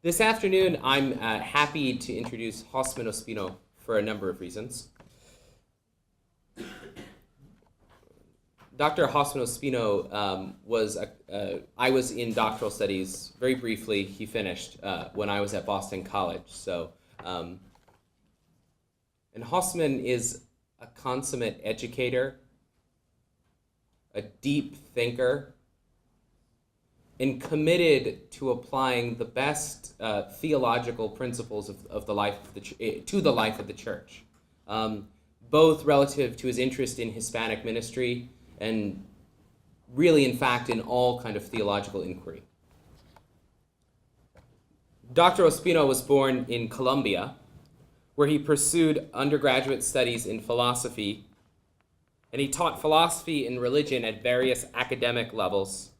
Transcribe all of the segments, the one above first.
This afternoon, I'm happy to introduce Hosffman Ospino for a number of reasons. Dr. Hosffman Ospino I was in doctoral studies very briefly. He finished when I was at Boston College. And Hosffman is a consummate educator, a deep thinker, and committed to applying the best theological principles of the life of to the life of the church, both relative to his interest in Hispanic ministry and really, in fact, in all kind of theological inquiry. Dr. Ospino was born in Colombia, where he pursued undergraduate studies in philosophy, and he taught philosophy and religion at various academic levels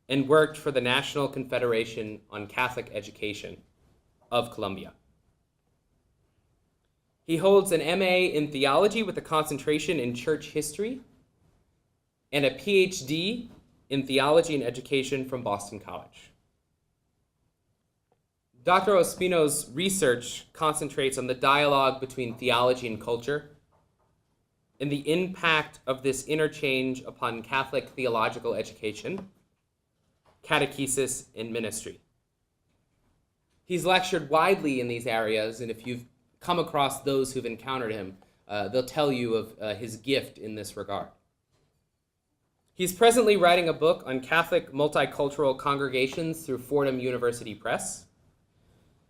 and worked for the National Confederation on Catholic Education of Colombia. He holds an MA in theology with a concentration in church history and a Ph.D. in theology and education from Boston College. Dr. Ospino's research concentrates on the dialogue between theology and culture and the impact of this interchange upon Catholic theological education, catechesis, and ministry. He's lectured widely in these areas, and if you've come across those who've encountered him, they'll tell you of his gift in this regard. He's presently writing a book on Catholic multicultural congregations through Fordham University Press,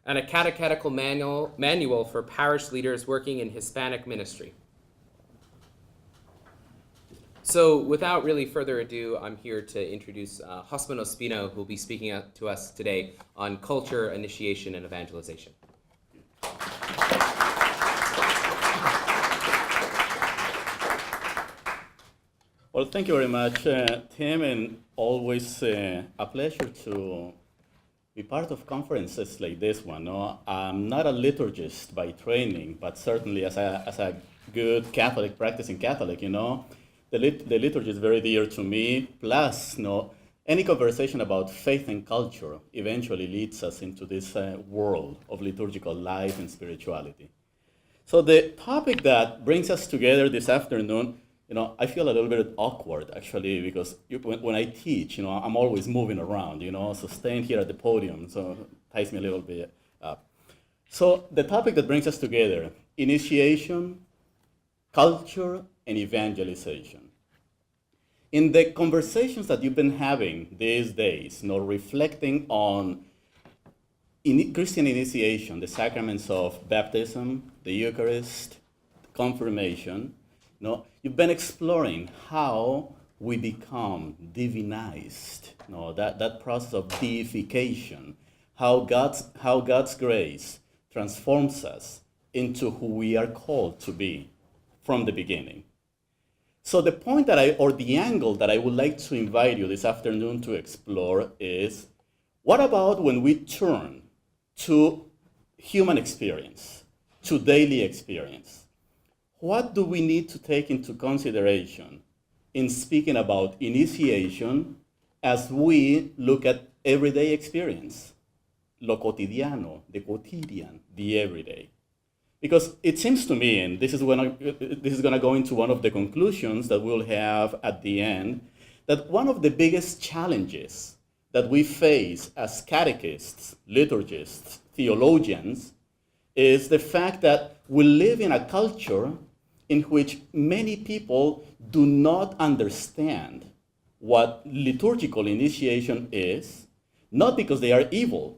and a catechetical manual for parish leaders working in Hispanic ministry. So without really further ado, I'm here to introduce Hosffman Ospino, who will be speaking to us today on culture, initiation, and evangelization. Well, thank you very much, Tim, and always a pleasure to be part of conferences like this one. No? I'm not a liturgist by training, but certainly as a good Catholic, practicing Catholic, the liturgy is very dear to me. Plus, any conversation about faith and culture eventually leads us into this world of liturgical life and spirituality. So the topic that brings us together this afternoon, I feel a little bit awkward, actually, because when I teach, I'm always moving around, so staying here at the podium, so ties me a little bit up. So the topic that brings us together, initiation, culture, and evangelization. In the conversations that you've been having these days, reflecting on Christian initiation, the sacraments of baptism, the Eucharist, confirmation, you've been exploring how we become divinized, that process of deification, how God's grace transforms us into who we are called to be from the beginning. So the point the angle that I would like to invite you this afternoon to explore is, what about when we turn to human experience, to daily experience? What do we need to take into consideration in speaking about initiation as we look at everyday experience? Lo cotidiano, the quotidian, the everyday. Because it seems to me, and this is going to go into one of the conclusions that we'll have at the end, that one of the biggest challenges that we face as catechists, liturgists, theologians, is the fact that we live in a culture in which many people do not understand what liturgical initiation is, not because they are evil,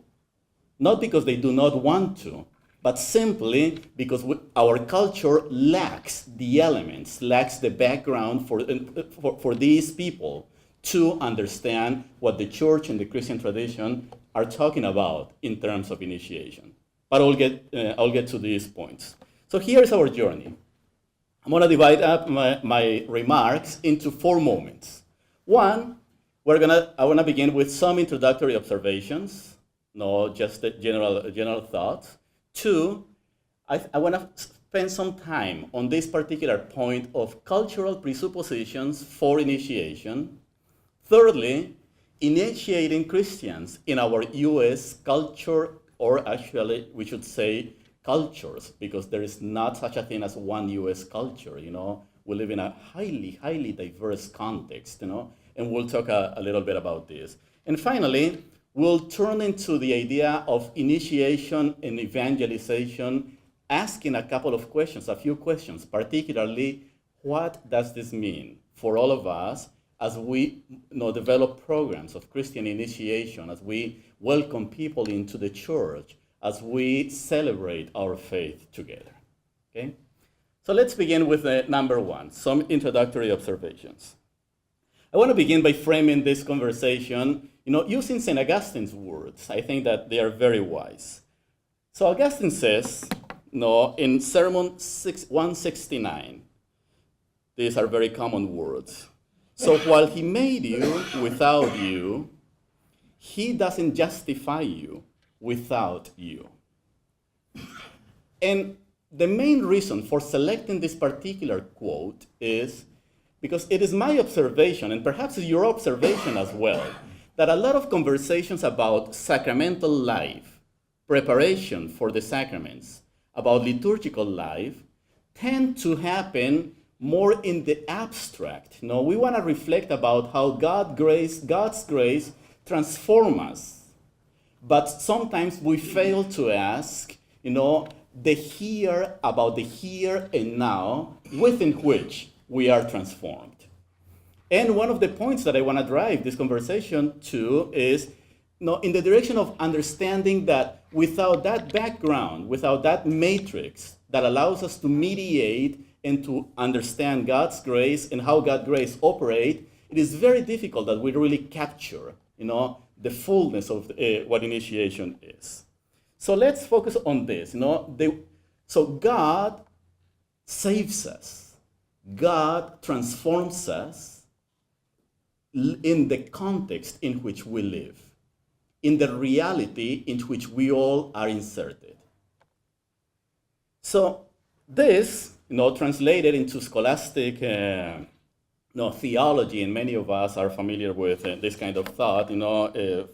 not because they do not want to, but simply because our culture lacks the elements, lacks the background for these people to understand what the church and the Christian tradition are talking about in terms of initiation. But I'll get to these points. So here's our journey. I'm going to divide up my remarks into 4 moments. One, I want to begin with some introductory observations, just the general thoughts. 2, I want to spend some time on this particular point of cultural presuppositions for initiation. Thirdly, initiating Christians in our U.S. culture, or actually we should say cultures, because there is not such a thing as one U.S. culture. We live in a highly, highly diverse context, and we'll talk a little bit about this. And finally, we'll turn into the idea of initiation and evangelization, asking a couple of questions, a few questions, particularly, what does this mean for all of us as we develop programs of Christian initiation, as we welcome people into the church, as we celebrate our faith together, okay? So let's begin with number one, some introductory observations. I want to begin by framing this conversation, using St. Augustine's words. I think that they are very wise. So Augustine says, in Sermon 169, these are very common words. So while he made you without you, he doesn't justify you without you. And the main reason for selecting this particular quote is because it is my observation, and perhaps your observation as well, that a lot of conversations about sacramental life, preparation for the sacraments, about liturgical life, tend to happen more in the abstract. We want to reflect about how God's grace transforms us. But sometimes we fail to ask, about the here and now within which we are transformed. And one of the points that I want to drive this conversation to is in the direction of understanding that without that background, without that matrix that allows us to mediate and to understand God's grace and how God's grace operates, it is very difficult that we really capture, the fullness of what initiation is. So let's focus on this. So God saves us. God transforms us in the context in which we live, in the reality in which we all are inserted. So this, translated into scholastic theology, and many of us are familiar with this kind of thought,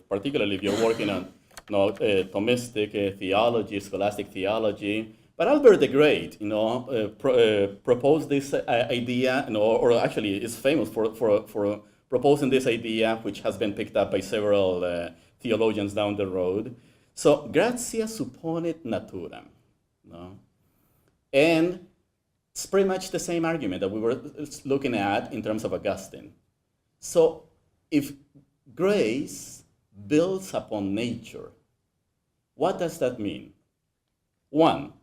particularly if you're working on Thomistic theology, scholastic theology. But Albert the Great, proposed this idea, or actually is famous for proposing this idea, which has been picked up by several theologians down the road. So, gratia supponit naturam. And it's pretty much the same argument that we were looking at in terms of Augustine. So, if grace builds upon nature, what does that mean? One,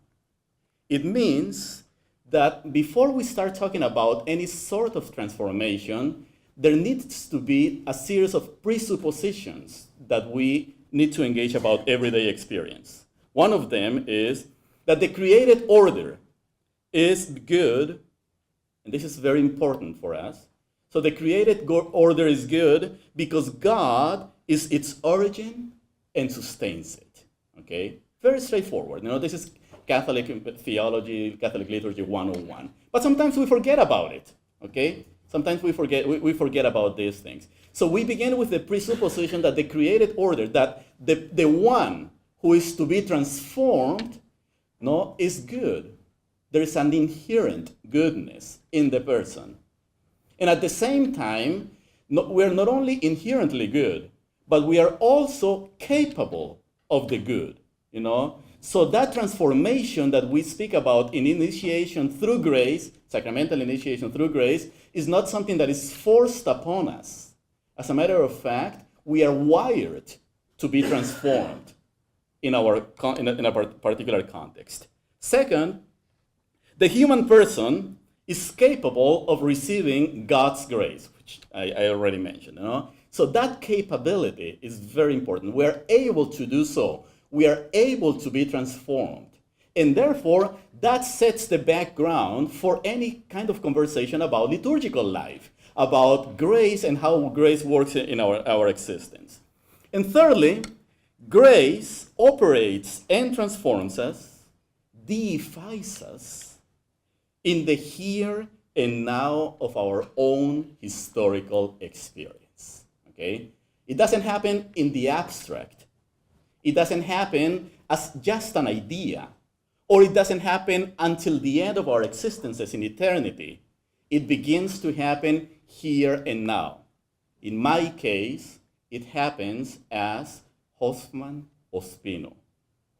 it means that before we start talking about any sort of transformation, there needs to be a series of presuppositions that we need to engage about everyday experience. One of them is that the created order is good, and this is very important for us. So the created order is good because God is its origin and sustains it. Okay? Very straightforward. This is Catholic theology, Catholic liturgy 101. But sometimes we forget about it. Okay? Sometimes we forget about these things. So we begin with the presupposition that the created order, that the one who is to be transformed, is good. There is an inherent goodness in the person. And at the same time, we're not only inherently good, but we are also capable of the good, So that transformation that we speak about in initiation through grace, sacramental initiation through grace, is not something that is forced upon us. As a matter of fact, we are wired to be transformed in a particular context. Second, the human person is capable of receiving God's grace, which I already mentioned. So that capability is very important. We are able to do so. We are able to be transformed. And therefore, that sets the background for any kind of conversation about liturgical life, about grace and how grace works in our existence. And thirdly, grace operates and transforms us, deifies us in the here and now of our own historical experience. Okay? It doesn't happen in the abstract. It doesn't happen as just an idea, or it doesn't happen until the end of our existences in eternity. It begins to happen here and now. In my case, it happens as Hosffman Ospino,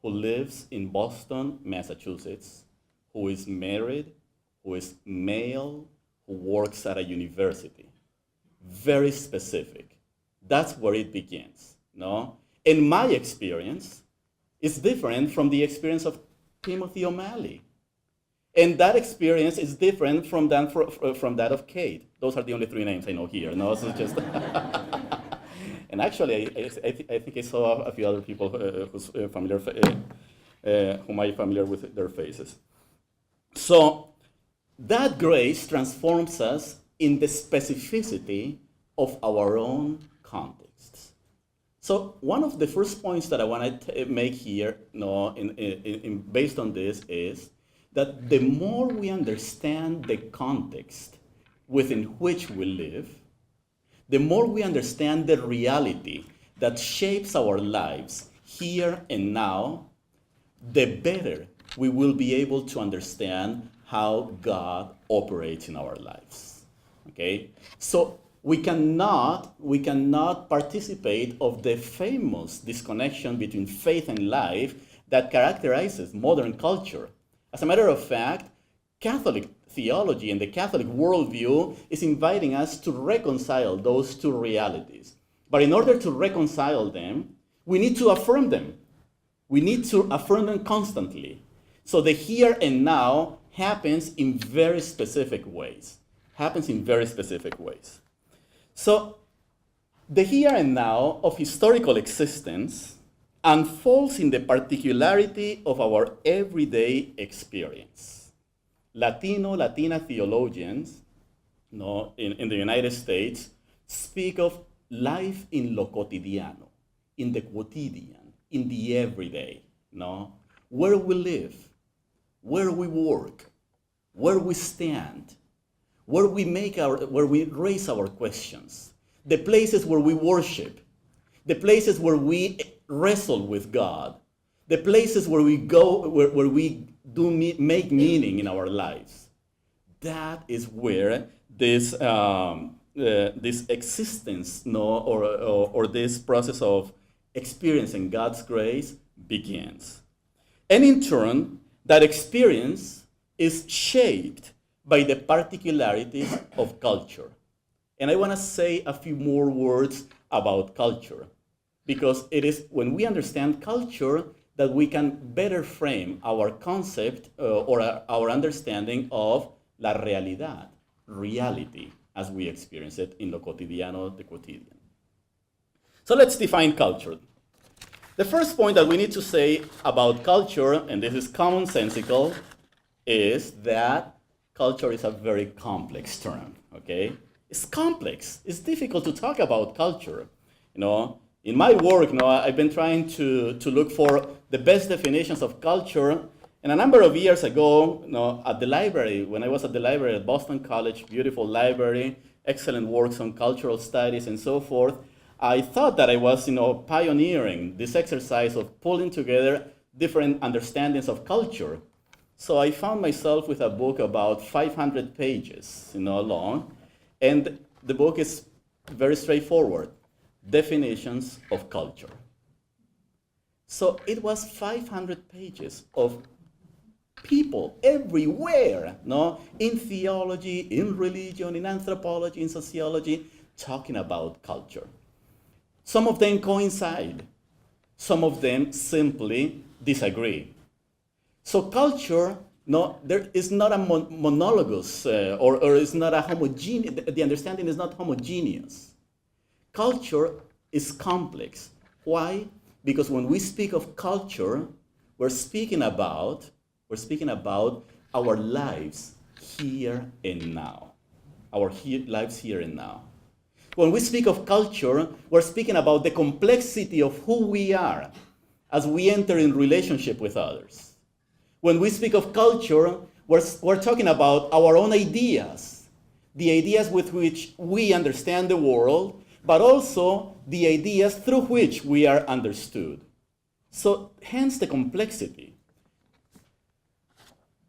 who lives in Boston, Massachusetts, who is married, who is male, who works at a university. Very specific. That's where it begins. No? And my experience is different from the experience of Timothy O'Malley. And that experience is different from that of Kate. Those are the only three names I know here. No, so just and actually, I think I saw a few other people who's familiar, whom I'm familiar with their faces. So that grace transforms us in the specificity of our own contexts. So one of the first points that I want to make here, based on this, is that the more we understand the context within which we live, the more we understand the reality that shapes our lives here and now, the better we will be able to understand how God operates in our lives. Okay? So we cannot participate of the famous disconnection between faith and life that characterizes modern culture. As a matter of fact, Catholic theology and the Catholic worldview is inviting us to reconcile those two realities. But in order to reconcile them, we need to affirm them. We need to affirm them constantly. So the here and now happens in very specific ways. So the here and now of historical existence unfolds in the particularity of our everyday experience. Latina theologians in the United States speak of life in lo cotidiano, in the quotidian, in the everyday, where we live, where we work, where we stand, where we raise our questions, the places where we worship, the places where we wrestle with God, the places where we go, where we do make meaning in our lives. That is where this existence, or this process of experiencing God's grace begins. And in turn, that experience is shaped by the particularities of culture. And I want to say a few more words about culture, because it is when we understand culture that we can better frame our concept or our understanding of la realidad, reality, as we experience it in lo cotidiano, the quotidian. So let's define culture. The first point that we need to say about culture, and this is commonsensical, is that culture is a very complex term, okay? It's complex. It's difficult to talk about culture. In my work, I've been trying to look for the best definitions of culture. And a number of years ago, at the library, when I was at the library at Boston College, beautiful library, excellent works on cultural studies and so forth, I thought that I was, pioneering this exercise of pulling together different understandings of culture. So I found myself with a book about 500 pages, long, and the book is very straightforward. Definitions of culture. So it was 500 pages of people everywhere, in theology, in religion, in anthropology, in sociology, talking about culture. Some of them coincide. Some of them simply disagree. So culture, there is not a monologous, or is not a homogeneous, the understanding is not homogeneous. Culture is complex. Why? Because when we speak of culture, we're speaking about our lives here and now. Lives here and now. When we speak of culture, we're speaking about the complexity of who we are as we enter in relationship with others. When we speak of culture, we're talking about our own ideas, the ideas with which we understand the world, but also the ideas through which we are understood. So hence the complexity.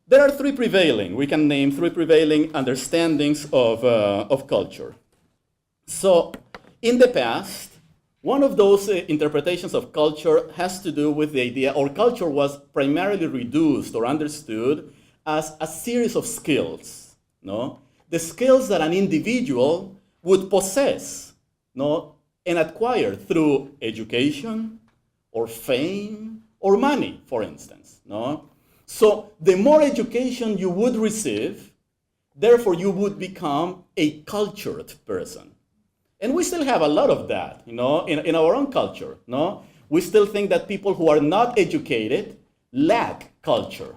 There are we can name three prevailing understandings of culture. So in the past, one of those interpretations of culture has to do with the idea, or culture was primarily reduced or understood as a series of skills, no? The skills that an individual would possess, no? And acquire through education or fame or money, for instance, no? So the more education you would receive, therefore you would become a cultured person. And we still have a lot of that, in our own culture, no? We still think that people who are not educated lack culture.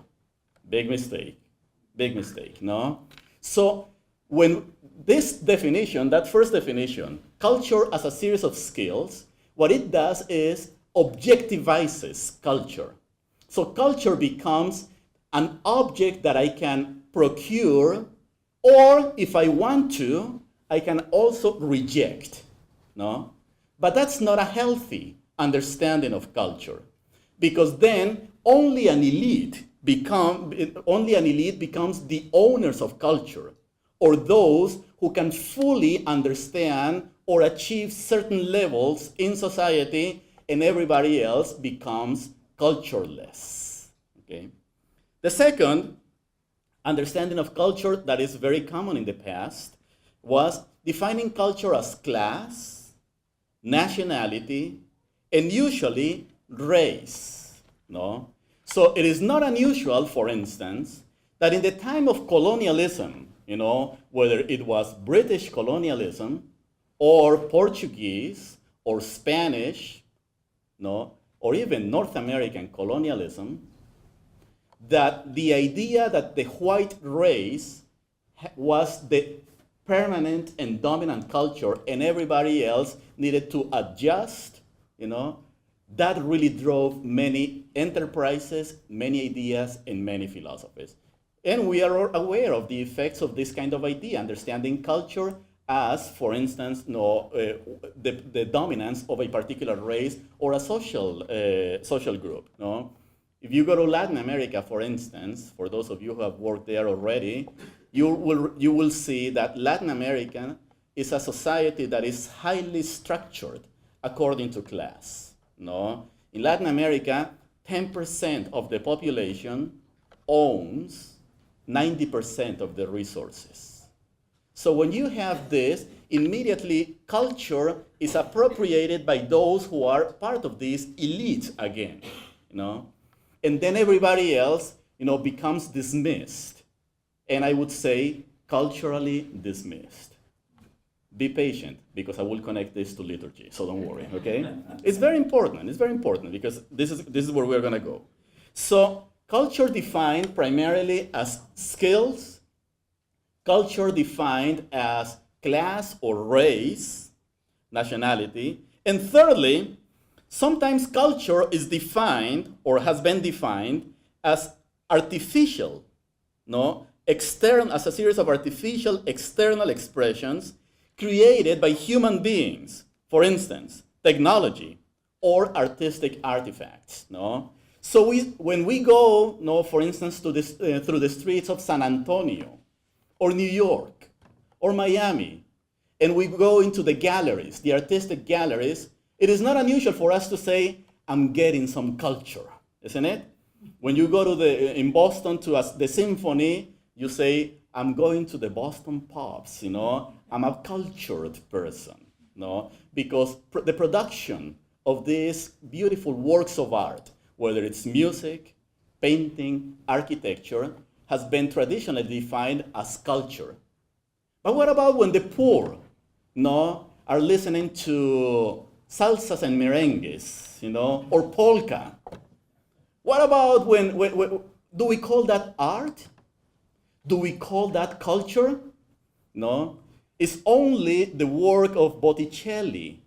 Big mistake, no? So when this definition, that first definition, culture as a series of skills, what it does is objectivizes culture. So culture becomes an object that I can procure, or if I want to, I can also reject, no? But that's not a healthy understanding of culture, because then only an elite becomes the owners of culture, or those who can fully understand or achieve certain levels in society, and everybody else becomes cultureless. Okay? The second understanding of culture that is very common in the past was defining culture as class, nationality, and usually race. No? So it is not unusual, for instance, that in the time of colonialism, whether it was British colonialism or Portuguese or Spanish, no, or even North American colonialism, that the idea that the white race was the permanent and dominant culture and everybody else needed to adjust, that really drove many enterprises, many ideas, and many philosophies. And we are aware of the effects of this kind of idea, understanding culture as, for instance, the dominance of a particular race or a social group. No? If you go to Latin America, for instance, for those of you who have worked there already, you will see that Latin America is a society that is highly structured according to class. No? In Latin America, 10% of the population owns 90% of the resources. So when you have this, immediately culture is appropriated by those who are part of this elite again, and then everybody else, becomes dismissed, and I would say culturally dismissed. Be patient, because I will connect this to liturgy, so don't worry, okay? It's very important, because this is where we're gonna go. So culture defined primarily as skills, culture defined as class or race, nationality, and thirdly, sometimes culture is defined or has been defined as artificial, as a series of artificial external expressions created by human beings, for instance, technology or artistic artifacts. So when we go, for instance, through the streets of San Antonio or New York or Miami, and we go into the galleries, the artistic galleries, it is not unusual for us to say, I'm getting some culture, isn't it? When you go in Boston to the symphony, you say, I'm going to the Boston pubs, I'm a cultured person, because the production of these beautiful works of art, whether it's music, painting, architecture, has been traditionally defined as culture. But what about when the poor, are listening to salsas and merengues, or polka? What about when do we call that art? Do we call that culture? No. Is only the work of Botticelli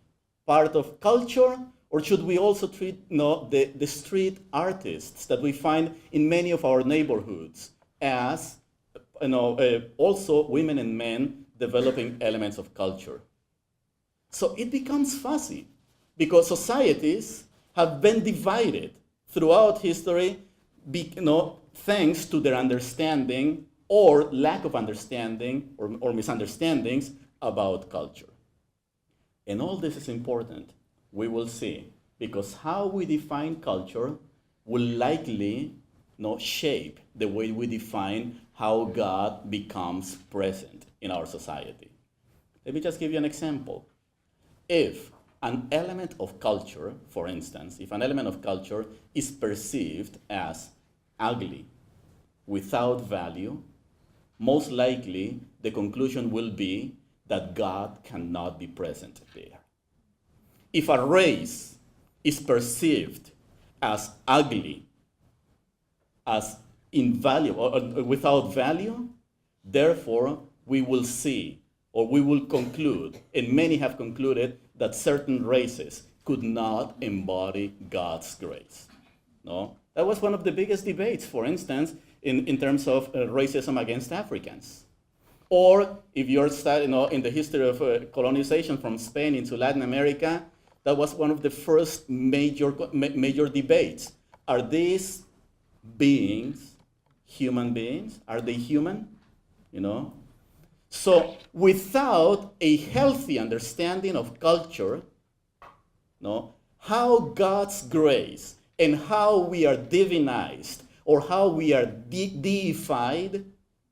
part of culture, or should we also treat the street artists that we find in many of our neighborhoods as also women and men developing elements of culture? So it becomes fuzzy because societies have been divided throughout history, thanks to their understanding or lack of understanding or misunderstandings about culture. And all this is important, we will see, because how we define culture will likely shape the way we define how God becomes present in our society. Let me just give you an example. If an element of culture, for instance, if an element of culture is perceived as ugly, without value, most likely the conclusion will be that God cannot be present there. If a race is perceived as ugly, as invaluable, or without value, therefore we will see, or we will conclude, and many have concluded, that certain races could not embody God's grace. No? That was one of the biggest debates, for instance, in terms of racism against Africans. Or if you're studying in the history of colonization from Spain into Latin America, that was one of the first major debates. Are these beings human beings? Are they human? So without a healthy understanding of culture, how God's grace and how we are divinized or how we are deified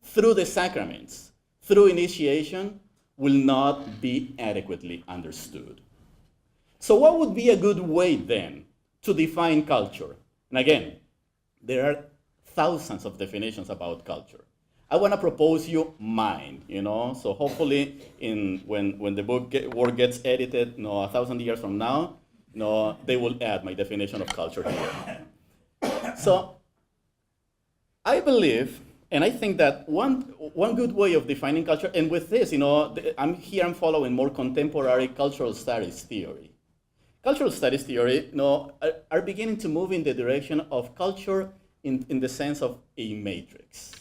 through the sacraments, through initiation, will not be adequately understood. So what would be a good way then to define culture? And again, there are thousands of definitions about culture. I want to propose you mine, so hopefully when the work gets edited, 1,000 years from now, they will add my definition of culture here. So I believe, and I think that one good way of defining culture, and with this, I'm following more contemporary cultural studies theory. Cultural studies theory, are beginning to move in the direction of culture in the sense of a matrix.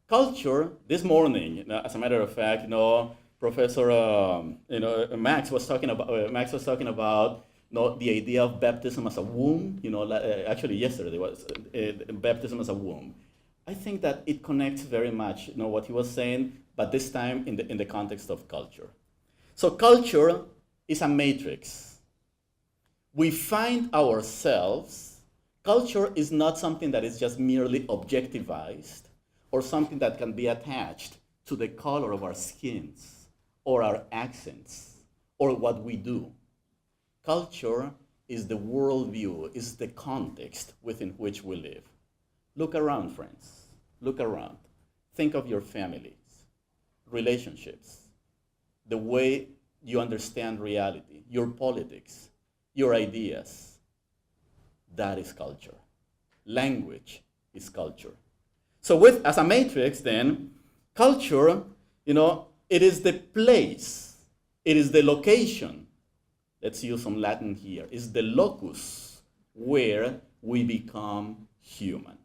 Culture, this morning, as a matter of fact, Professor Max was talking about the idea of baptism as a womb. Actually yesterday was baptism as a womb. I think that it connects very much, what he was saying, but this time in the context of culture. So culture is a matrix. We find ourselves. Culture is not something that is just merely objectivized, or something that can be attached to the color of our skins, or our accents, or what we do. Culture is the worldview, is the context within which we live. Look around, friends. Look around. Think of your families, relationships, the way you understand reality, your politics, your ideas. That is culture. Language is culture. So as a matrix then, culture, it is the place, it is the location, let's use some Latin here, is the locus where we become human.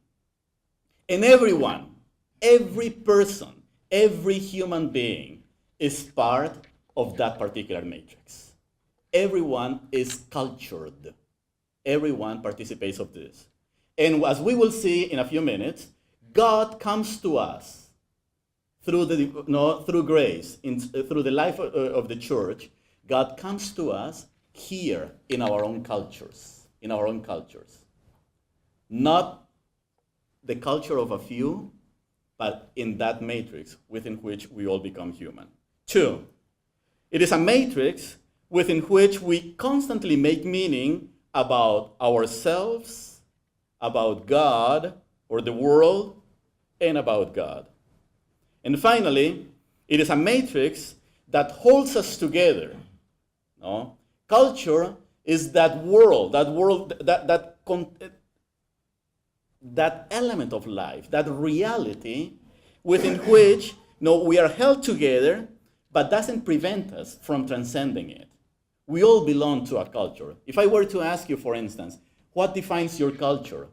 And everyone, every person, every human being is part of that particular matrix. Everyone is cultured. Everyone participates of this. And as we will see in a few minutes, God comes to us through grace, through the life of the church. God comes to us here in our own cultures, Not the culture of a few, but in that matrix within which we all become human. 2, it is a matrix within which we constantly make meaning about ourselves, about God or the world, and about God. And finally, it is a matrix that holds us together. Culture is that element of life, that reality within which we are held together, but doesn't prevent us from transcending it. We all belong to a culture. If I were to ask you, for instance, what defines your culture?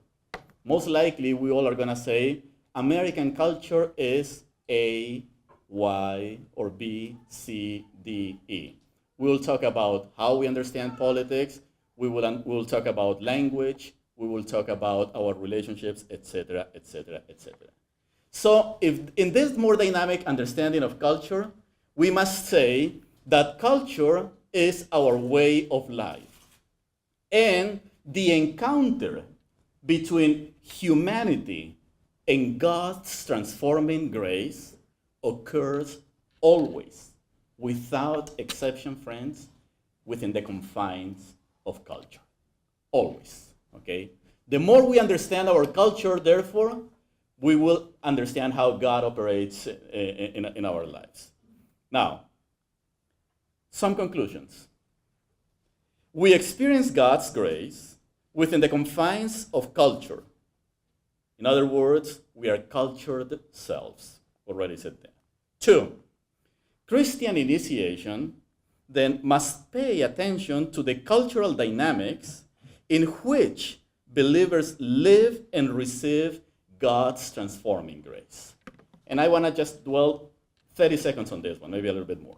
Most likely we all are going to say, American culture is A, Y, or B, C, D, E. We will talk about how we understand politics. We will talk about language. We will talk about our relationships, etc., etc., etc. So if in this more dynamic understanding of culture, we must say that culture is our way of life. And the encounter between humanity and God's transforming grace occurs always, without exception, friends, within the confines of culture. Always, okay? The more we understand our culture, therefore, we will understand how God operates in our lives. Now, some conclusions. We experience God's grace within the confines of culture. In other words, we are cultured selves. Already said that. 2, Christian initiation then must pay attention to the cultural dynamics in which believers live and receive God's transforming grace. And I want to just dwell 30 seconds on this one, maybe a little bit more.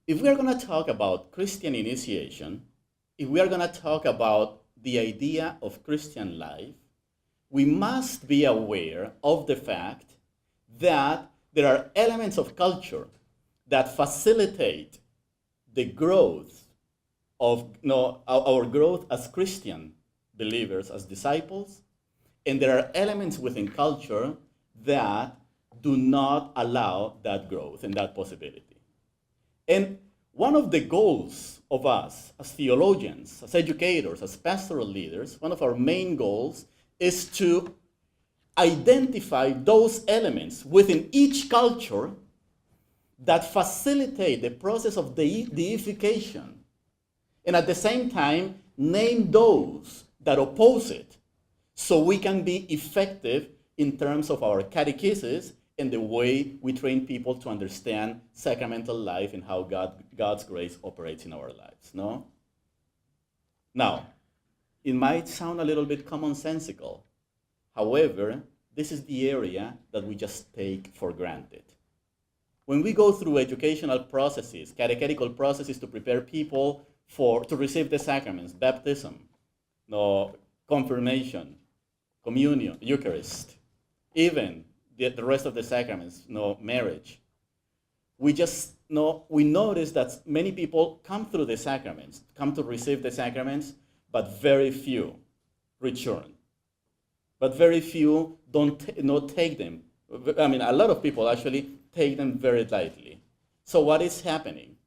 If we are going to talk about Christian initiation, if we are going to talk about the idea of Christian life, we must be aware of the fact that there are elements of culture that facilitate the growth of our growth as Christian believers, as disciples, and there are elements within culture that do not allow that growth and that possibility. And one of the goals of us as theologians, as educators, as pastoral leaders, one of our main goals is to identify those elements within each culture that facilitate the process of deification, and at the same time name those that oppose it, so we can be effective in terms of our catechesis and the way we train people to understand sacramental life and how God's grace operates in our lives. No? Now, it might sound a little bit commonsensical. However, this is the area that we just take for granted. When we go through educational processes, catechetical processes to prepare people to receive the sacraments, baptism, confirmation, communion, Eucharist, even the rest of the sacraments, marriage, we notice that many people come through the sacraments, come to receive the sacraments, but very few return. But very few don't take them. I mean, a lot of people actually take them very lightly. So what is happening?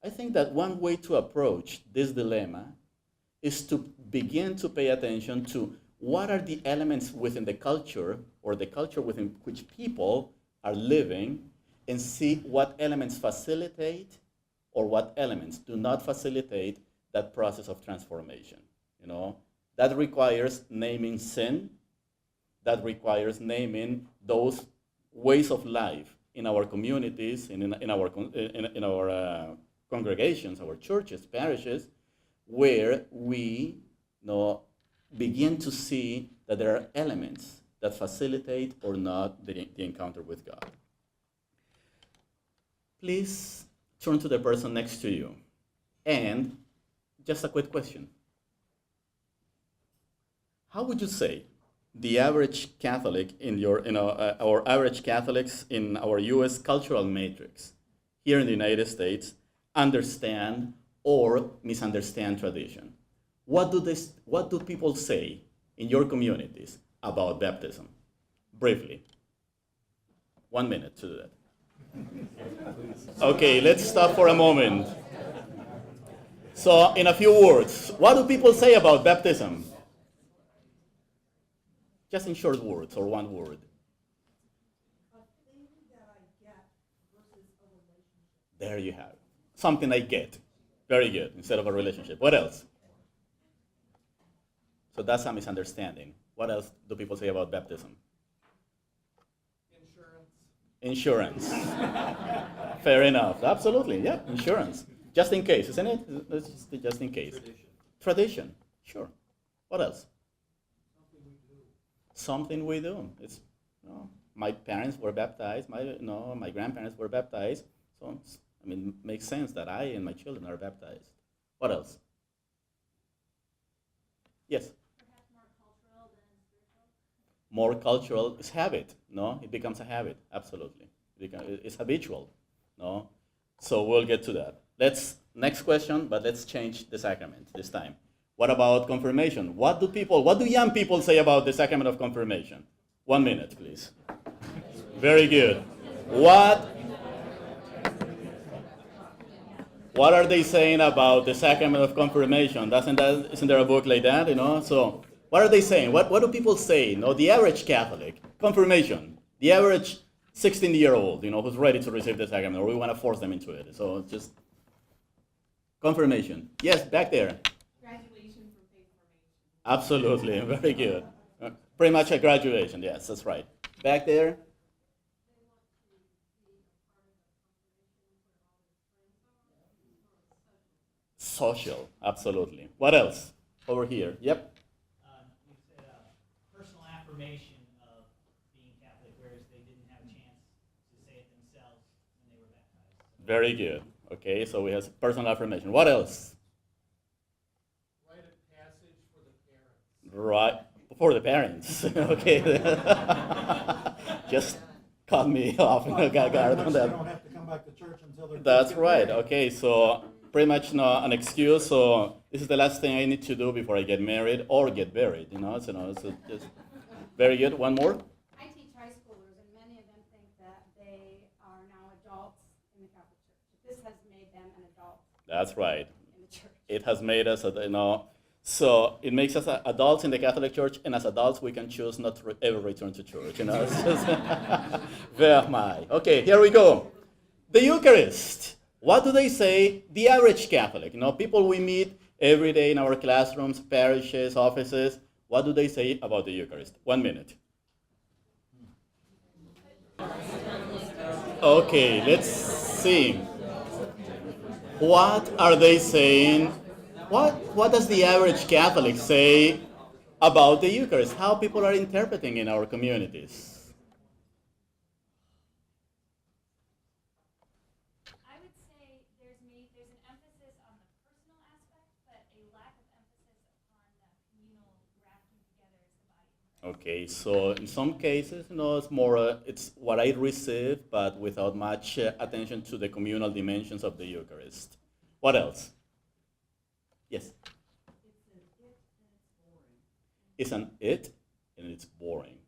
I think that one way to approach this dilemma is to begin to pay attention to what are the elements within the culture or the culture within which people are living, and see what elements facilitate or what elements do not facilitate that process of transformation. That requires naming sin. That requires naming those ways of life in our communities, in our congregations, our churches, parishes, where we begin to see that there are elements that facilitate or not the encounter with God. Please turn to the person next to you, and just a quick question. How would you say the average Catholic our average Catholics in our U.S. cultural matrix here in the United States understand or misunderstand tradition? What do people say in your communities about baptism? Briefly. 1 minute to do that. Okay, let's stop for a moment. So, in a few words, what do people say about baptism? Just in short words, or one word. A thing that I get versus a relationship. There you have it. Something I get. Very good, instead of a relationship. What else? So that's a misunderstanding. What else do people say about baptism? Insurance. Fair enough. Absolutely, yeah, insurance. Just in case, isn't it? It's just in case. Tradition. Sure. What else? Something we do. It's my parents were baptized. My grandparents were baptized. So, I mean, it makes sense that I and my children are baptized. What else? Yes? Perhaps more cultural than spiritual? More cultural is habit, no? It becomes a habit, absolutely. It's habitual, no? So we'll get to that. Next question, but let's change the sacrament this time. What about confirmation? What do young people say about the sacrament of confirmation? 1 minute, please. Very good. What are they saying about the sacrament of confirmation? Isn't there a book like that, So what are they saying? What do people say? The average Catholic, confirmation, the average 16-year-old, who's ready to receive the sacrament, or we want to force them into it. So just confirmation. Yes, back there. Graduation from faith formation. Absolutely, very good. Pretty much a graduation, yes, that's right. Back there. Social, absolutely. What else? Over here. Yep. You said personal affirmation of being Catholic, whereas they didn't have a chance to say it themselves when they were baptized. Very good. Okay, so we have personal affirmation. What else? Write a passage for the parents. Right, for the parents. Okay. Just cut me off. Got They on don't that. have to come back to church until they're. That's right. Okay, so pretty much an excuse. So this is the last thing I need to do before I get married or get buried. So just very good. One more. I teach high schoolers, and many of them think that they are now adults in the Catholic Church. This has made them an adult That's right. in the church. It has made us, So it makes us adults in the Catholic Church, and as adults we can choose not to ever return to church. It's just where am I? Okay, here we go. The Eucharist. What do they say? The average Catholic, people we meet every day in our classrooms, parishes, offices. What do they say about the Eucharist? 1 minute. Okay, let's see. What are they saying? What does the average Catholic say about the Eucharist? How people are interpreting in our communities? I would say there's an emphasis on the personal aspect, but a lack of emphasis upon the communal grafting together as the body of Christ. Okay, so in some cases, it's more, it's what I receive, but without much attention to the communal dimensions of the Eucharist. What else? Yes? It's an it and it's boring.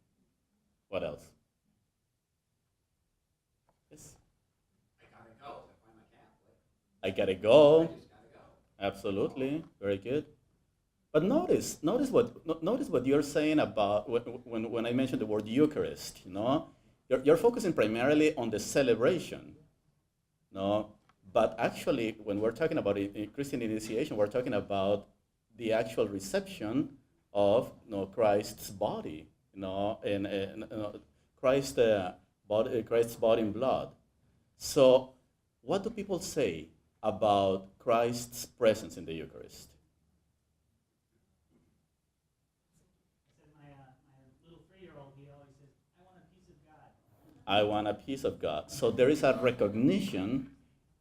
What else? Yes? I gotta go. Absolutely, very good. But notice what you're saying about when I mentioned the word Eucharist. You're focusing primarily on the celebration. No, but actually, when we're talking about Christian initiation, we're talking about the actual reception of Christ's body. And Christ's body and blood. So, what do people say about Christ's presence in the Eucharist? My little 3-year-old, he always says, I want a piece of God. I want a piece of God. So there is a recognition,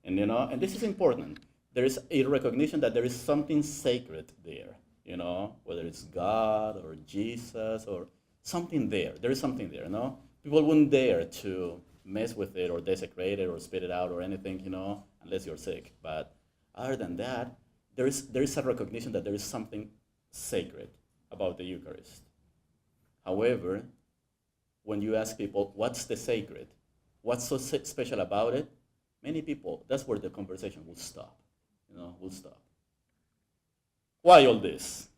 and this is important. There is a recognition that there is something sacred there, whether it's God or Jesus or something there. There is something there, People wouldn't dare to mess with it or desecrate it or spit it out or anything, unless you're sick. But other than that, there is a recognition that there is something sacred about the Eucharist. However, when you ask people, what's the sacred? What's so special about it? Many people, that's where the conversation will stop. Will stop. Why all this?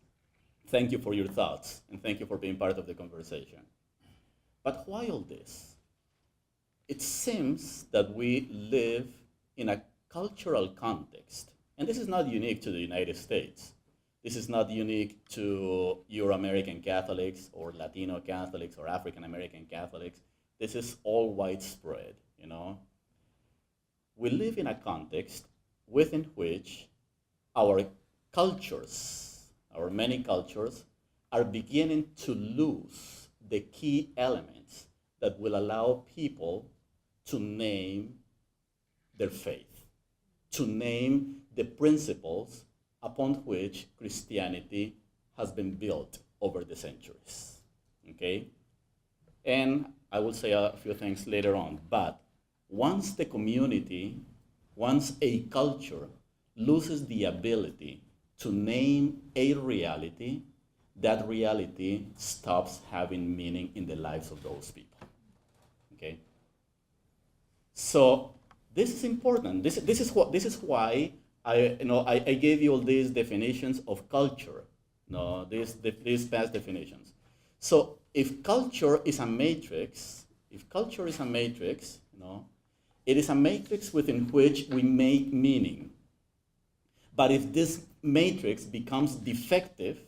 Thank you for your thoughts, and thank you for being part of the conversation. But why all this? It seems that we live in a cultural context, and this is not unique to the United States. This is not unique to Euro-American Catholics or Latino Catholics or African American Catholics. This is all widespread, We live in a context within which our cultures, our many cultures, are beginning to lose the key elements that will allow people to name their faith, to name the principles upon which Christianity has been built over the centuries. Okay? And I will say a few things later on, but once the community, once a culture loses the ability to name a reality, that reality stops having meaning in the lives of those people. Okay? So this is important. This is why I gave you all these definitions of culture. These past definitions. So if culture is a matrix, it is a matrix within which we make meaning. But if this matrix becomes defective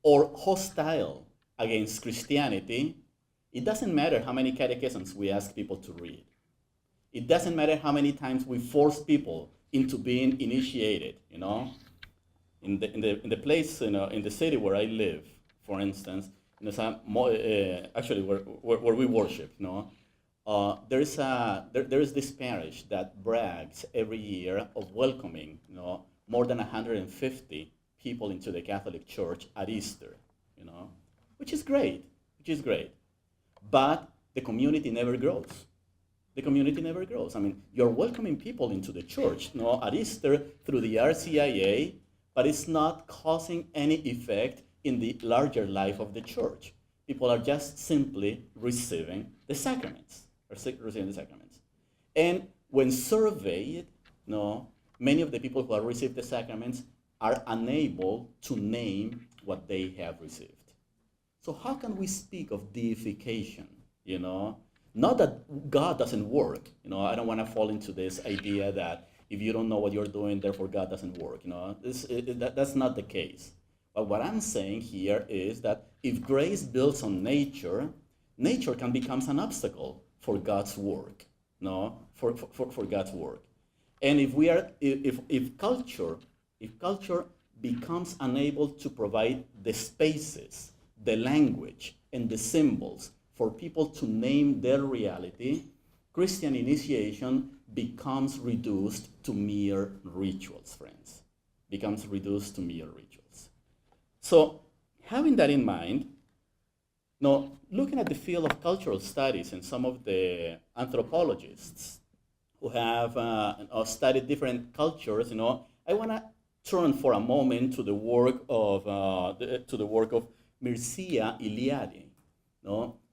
or hostile against Christianity, it doesn't matter how many catechisms we ask people to read. It doesn't matter how many times we force people into being initiated, In the place, in the city where I live, for instance, actually where we worship, there is this parish that brags every year of welcoming, more than 150 people into the Catholic Church at Easter, which is great. But the community never grows. I mean, you're welcoming people into the church, at Easter through the RCIA, but it's not causing any effect in the larger life of the church. People are just simply receiving the sacraments, And when surveyed, many of the people who have received the sacraments are unable to name what they have received. So how can we speak of deification, Not that God doesn't work, I don't want to fall into this idea that if you don't know what you're doing, therefore God doesn't work, that's not the case. But what I'm saying here is that if grace builds on nature, nature can become an obstacle for God's work, for God's work. And if culture becomes unable to provide the spaces, the language, and the symbols for people to name their reality, Christian initiation becomes reduced to mere rituals, friends. So, having that in mind, looking at the field of cultural studies and some of the anthropologists who have studied different cultures, I want to turn for a moment to the work of Mircea Eliade.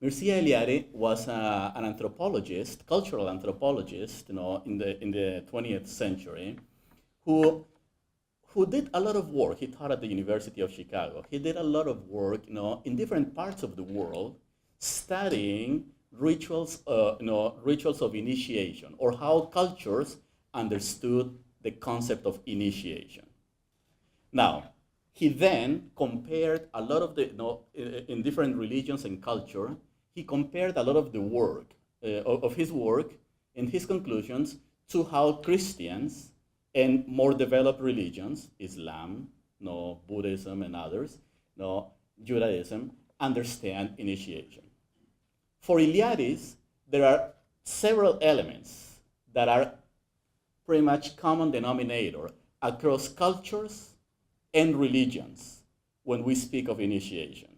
Mircea Eliade was an anthropologist, cultural anthropologist, in the 20th century, who did a lot of work. He taught at the University of Chicago. He did a lot of work, in different parts of the world, studying rituals of initiation, or how cultures understood the concept of initiation. Now, he then compared a lot of in different religions and culture, he compared a lot of the work, of his work and his conclusions to how Christians and more developed religions, Islam, Buddhism and others, Judaism, understand initiation. For Eliades, there are several elements that are pretty much common denominator across cultures and religions when we speak of initiation.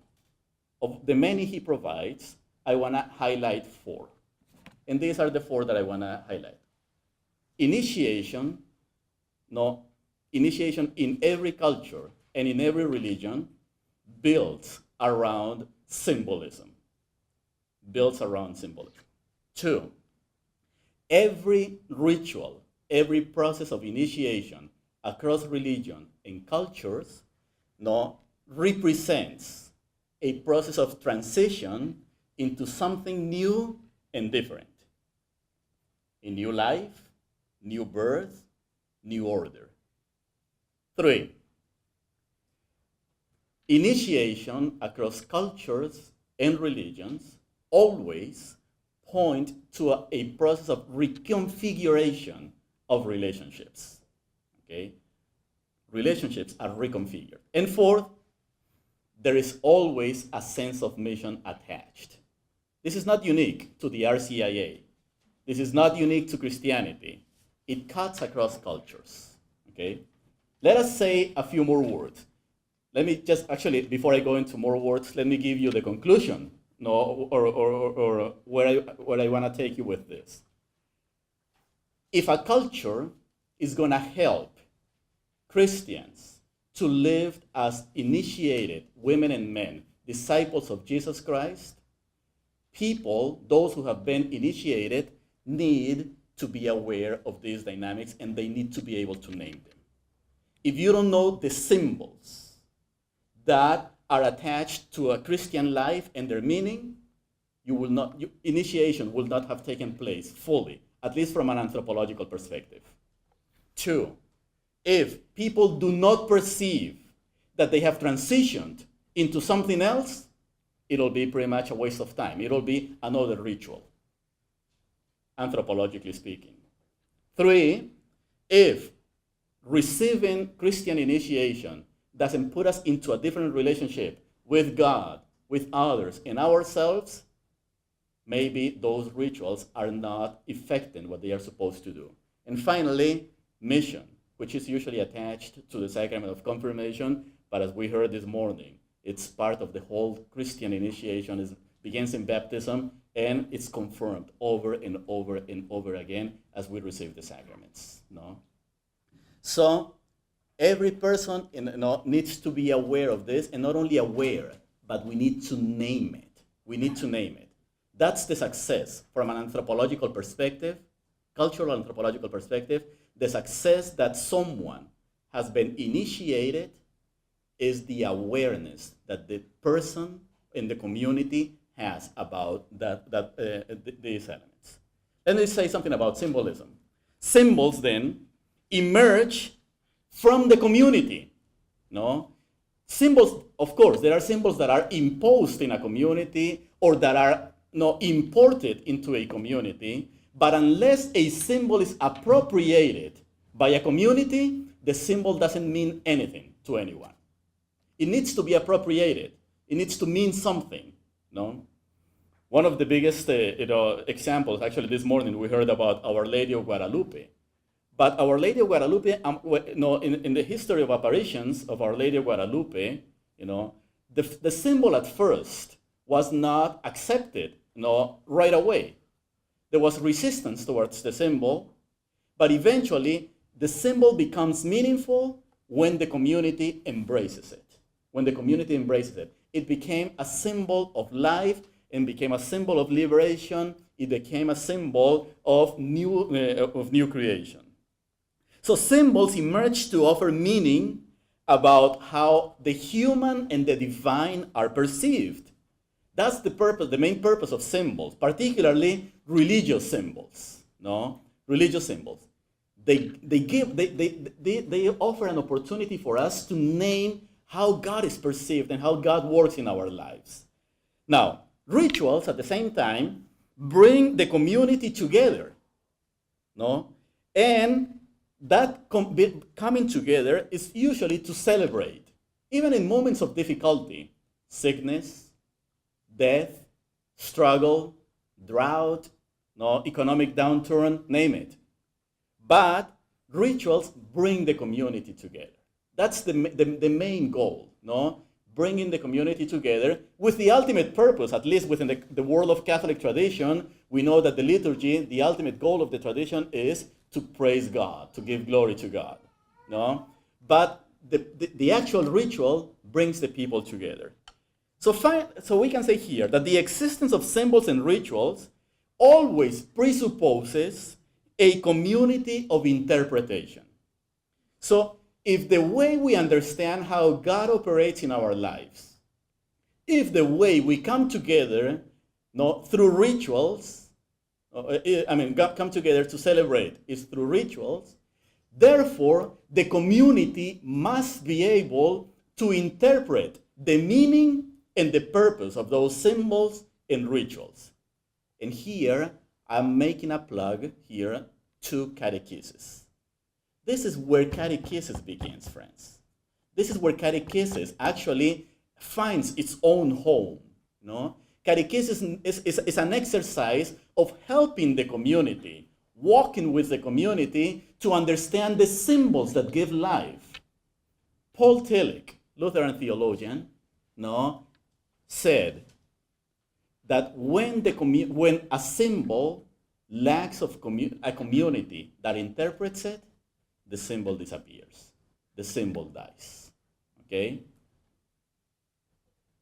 Of the many he provides, I want to highlight 4. And these are the 4 that I want to highlight. Initiation in every culture and in every religion builds around symbolism. 2, every ritual, every process of initiation across religion and cultures represents a process of transition into something new and different. A new life, new birth, new order. 3, initiation across cultures and religions always point to a process of reconfiguration of relationships. Okay? Relationships are reconfigured. And 4th, there is always a sense of mission attached. This is not unique to the RCIA. This is not unique to Christianity. it cuts across cultures. Okay? Let us say a few more words. Let me just, actually, before I go into more words, let me give you the conclusion, no, or where I want to take you with this. If a culture is going to help Christians to live as initiated women and men, disciples of Jesus Christ, people, those who have been initiated, need to be aware of these dynamics, and they need to be able to name them. If you don't know the symbols that are attached to a Christian life and their meaning, initiation will not have taken place fully, at least from an anthropological perspective. 2, if people do not perceive that they have transitioned into something else, it'll be pretty much a waste of time. It'll be another ritual, anthropologically speaking. 3, if receiving Christian initiation doesn't put us into a different relationship with God, with others, and ourselves, maybe those rituals are not effecting what they are supposed to do. And finally, mission, which is usually attached to the sacrament of confirmation, but as we heard this morning, it's part of the whole Christian initiation. It begins in baptism, and it's confirmed over and over and over again as we receive the sacraments. No? So every person needs to be aware of this, and not only aware, but we need to name it. We need to name it. That's the success from an anthropological perspective, cultural anthropological perspective. The success that someone has been initiated is the awareness that the person in the community has about these elements. Let me say something about symbolism. Symbols then emerge from the community. No? Symbols, of course, there are symbols that are imposed in a community or that are imported into a community, but unless a symbol is appropriated by a community, the symbol doesn't mean anything to anyone. It needs to be appropriated. It needs to mean something. No? One of the biggest examples, actually this morning we heard about Our Lady of Guadalupe. But Our Lady of Guadalupe, in the history of apparitions of Our Lady of Guadalupe, the symbol at first was not accepted right away. There was resistance towards the symbol, but eventually the symbol becomes meaningful when the community embraces it. When the community embraces it, it became a symbol of life and became a symbol of liberation. It became a symbol of new creation. So symbols emerge to offer meaning about how the human and the divine are perceived. That's the purpose, the main purpose of symbols, particularly religious symbols. No, religious symbols. They offer an opportunity for us to name how God is perceived and how God works in our lives. Now, rituals at the same time bring the community together. No, and that coming together is usually to celebrate, even in moments of difficulty, sickness, death, struggle, drought, economic downturn, name it. But rituals bring the community together. That's the main goal, bringing the community together with the ultimate purpose, at least within the world of Catholic tradition. We know that the liturgy, the ultimate goal of the tradition is to praise God, to give glory to God. No? But the actual ritual brings the people together. So we can say here that the existence of symbols and rituals always presupposes a community of interpretation. So if the way we understand how God operates in our lives, if the way we come together through rituals, come together to celebrate is through rituals, therefore the community must be able to interpret the meaning and the purpose of those symbols and rituals. And here, I'm making a plug here to catechesis. This is where catechesis begins, friends. This is where catechesis actually finds its own home. Catechesis is an exercise of helping the community walking with the community to understand the symbols that give life. Paul Tillich, Lutheran theologian, no, said that when a symbol lacks of a community that interprets it, the symbol disappears. The symbol dies. Okay?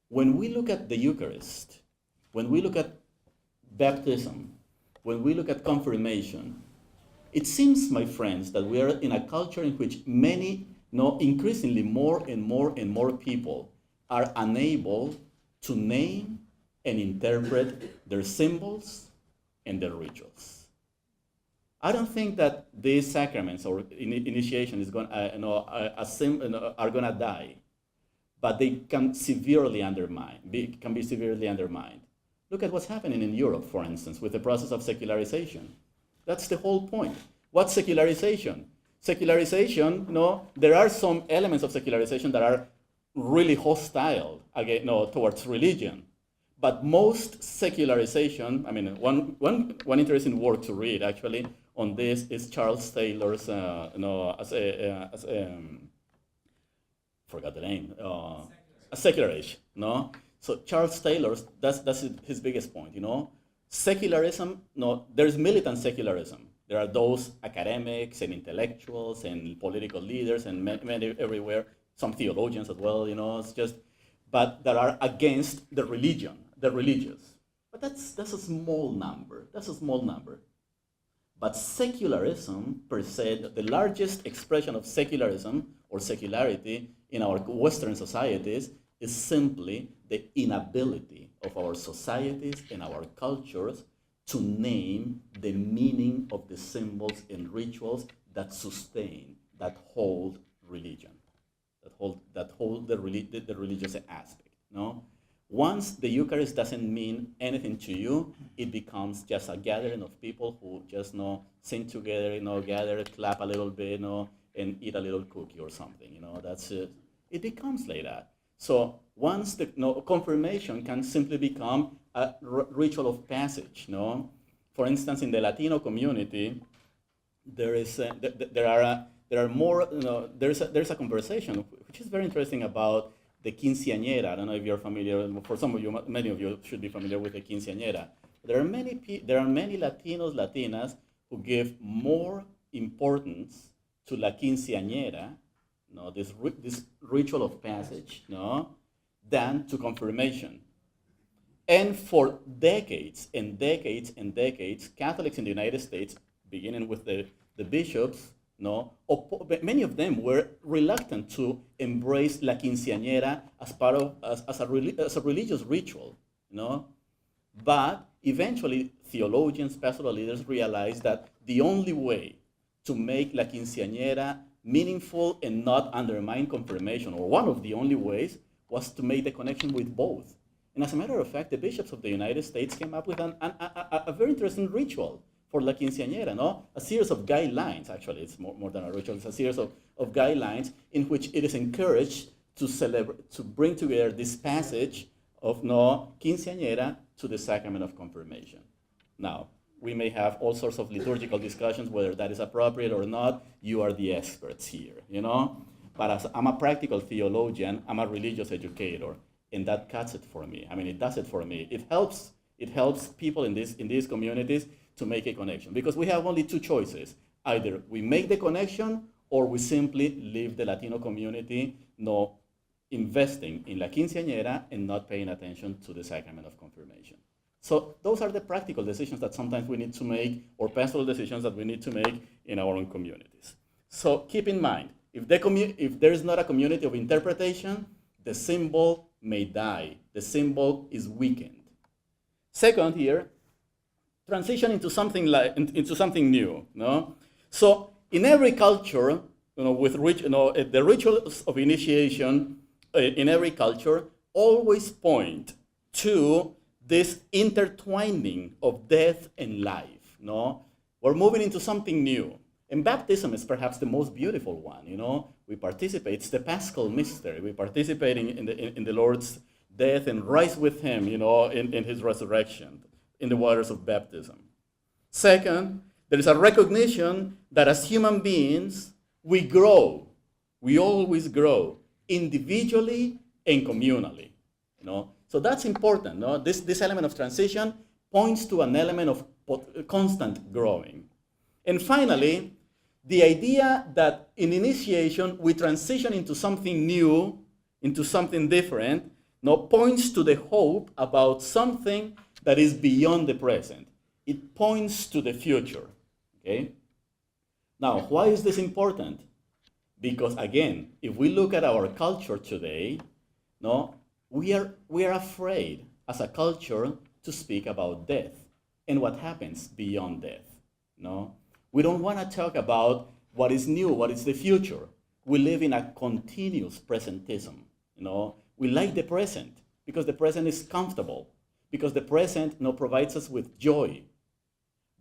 When we look at the Eucharist, when we look at baptism, when we look at confirmation, it seems, my friends, that we are in a culture in which increasingly more and more people are unable to name and interpret their symbols and their rituals. I don't think that these sacraments or initiation is are going to die, but they can severely can be severely undermined. Look at what's happening in Europe, for instance, with the process of secularization. That's the whole point. What's secularization? Secularization, there are some elements of secularization that are really hostile towards religion. But most secularization, I mean, one interesting work to read actually on this is Charles Taylor's, forgot the name, A Secular Age, So Charles Taylor's, that's his biggest point, Secularism, there's militant secularism. There are those academics and intellectuals and political leaders and many everywhere, some theologians as well, but that are against the religion, the religious. But that's a small number. That's a small number. But secularism, per se, the largest expression of secularism or secularity in our Western societies is simply the inability of our societies and our cultures to name the meaning of the symbols and rituals that sustain, that hold religion, that hold the religious aspect. Once the Eucharist doesn't mean anything to you, it becomes just a gathering of people who just sing together, gather, clap a little bit, and eat a little cookie or something. That's it. It becomes like that. So once the confirmation can simply become a ritual of passage. For instance, in the Latino community, there's a conversation which is very interesting about the quinceañera. I don't know if you're familiar. For some of you, many of you should be familiar with the quinceañera. There are many Latinos, Latinas who give more importance to la quinceañera, this ritual of passage, than to confirmation. And for decades and decades and decades, Catholics in the United States, beginning with the bishops, many of them were reluctant to embrace la quinceañera as a religious ritual, But eventually, theologians, pastoral leaders realized that the only way to make la quinceañera meaningful and not undermine confirmation, or one of the only ways, was to make the connection with both. And as a matter of fact, the bishops of the United States came up with a very interesting ritual for la quinceañera, a series of guidelines. Actually, it's more than a ritual. It's a series of guidelines in which it is encouraged to bring together this passage of quinceañera to the sacrament of confirmation. Now, we may have all sorts of liturgical discussions whether that is appropriate or not. You are the experts here, But as I'm a practical theologian, I'm a religious educator, and that cuts it for me. I mean, it does it for me. It helps people in these communities to make a connection, because we have only two choices. Either we make the connection, or we simply leave the Latino community investing in la quinceañera and not paying attention to the sacrament of confirmation. So those are the practical decisions that sometimes we need to make, or pastoral decisions that we need to make in our own communities. So keep in mind, if there is not a community of interpretation, the symbol may die. The symbol is weakened. Second here, transition into something new. So in every culture, the rituals of initiation in every culture always point to this intertwining of death and life. We're moving into something new. And baptism is perhaps the most beautiful one. We participate. It's the Paschal mystery. We participate in the Lord's death and rise with Him, in His resurrection, in the waters of baptism. Second, There is a recognition that as human beings, we grow. We always grow, individually and communally. So that's important. No? This element of transition points to an element of constant growing. And finally, the idea that in initiation we transition into something new, into something different, points to the hope about something that is beyond the present. It points to the future. Okay? Now, why is this important? Because again, if we look at our culture today, we are afraid as a culture to speak about death and what happens beyond death. We don't want to talk about what is new, what is the future. We live in a continuous presentism. We like the present because the present is comfortable, because the present provides us with joy.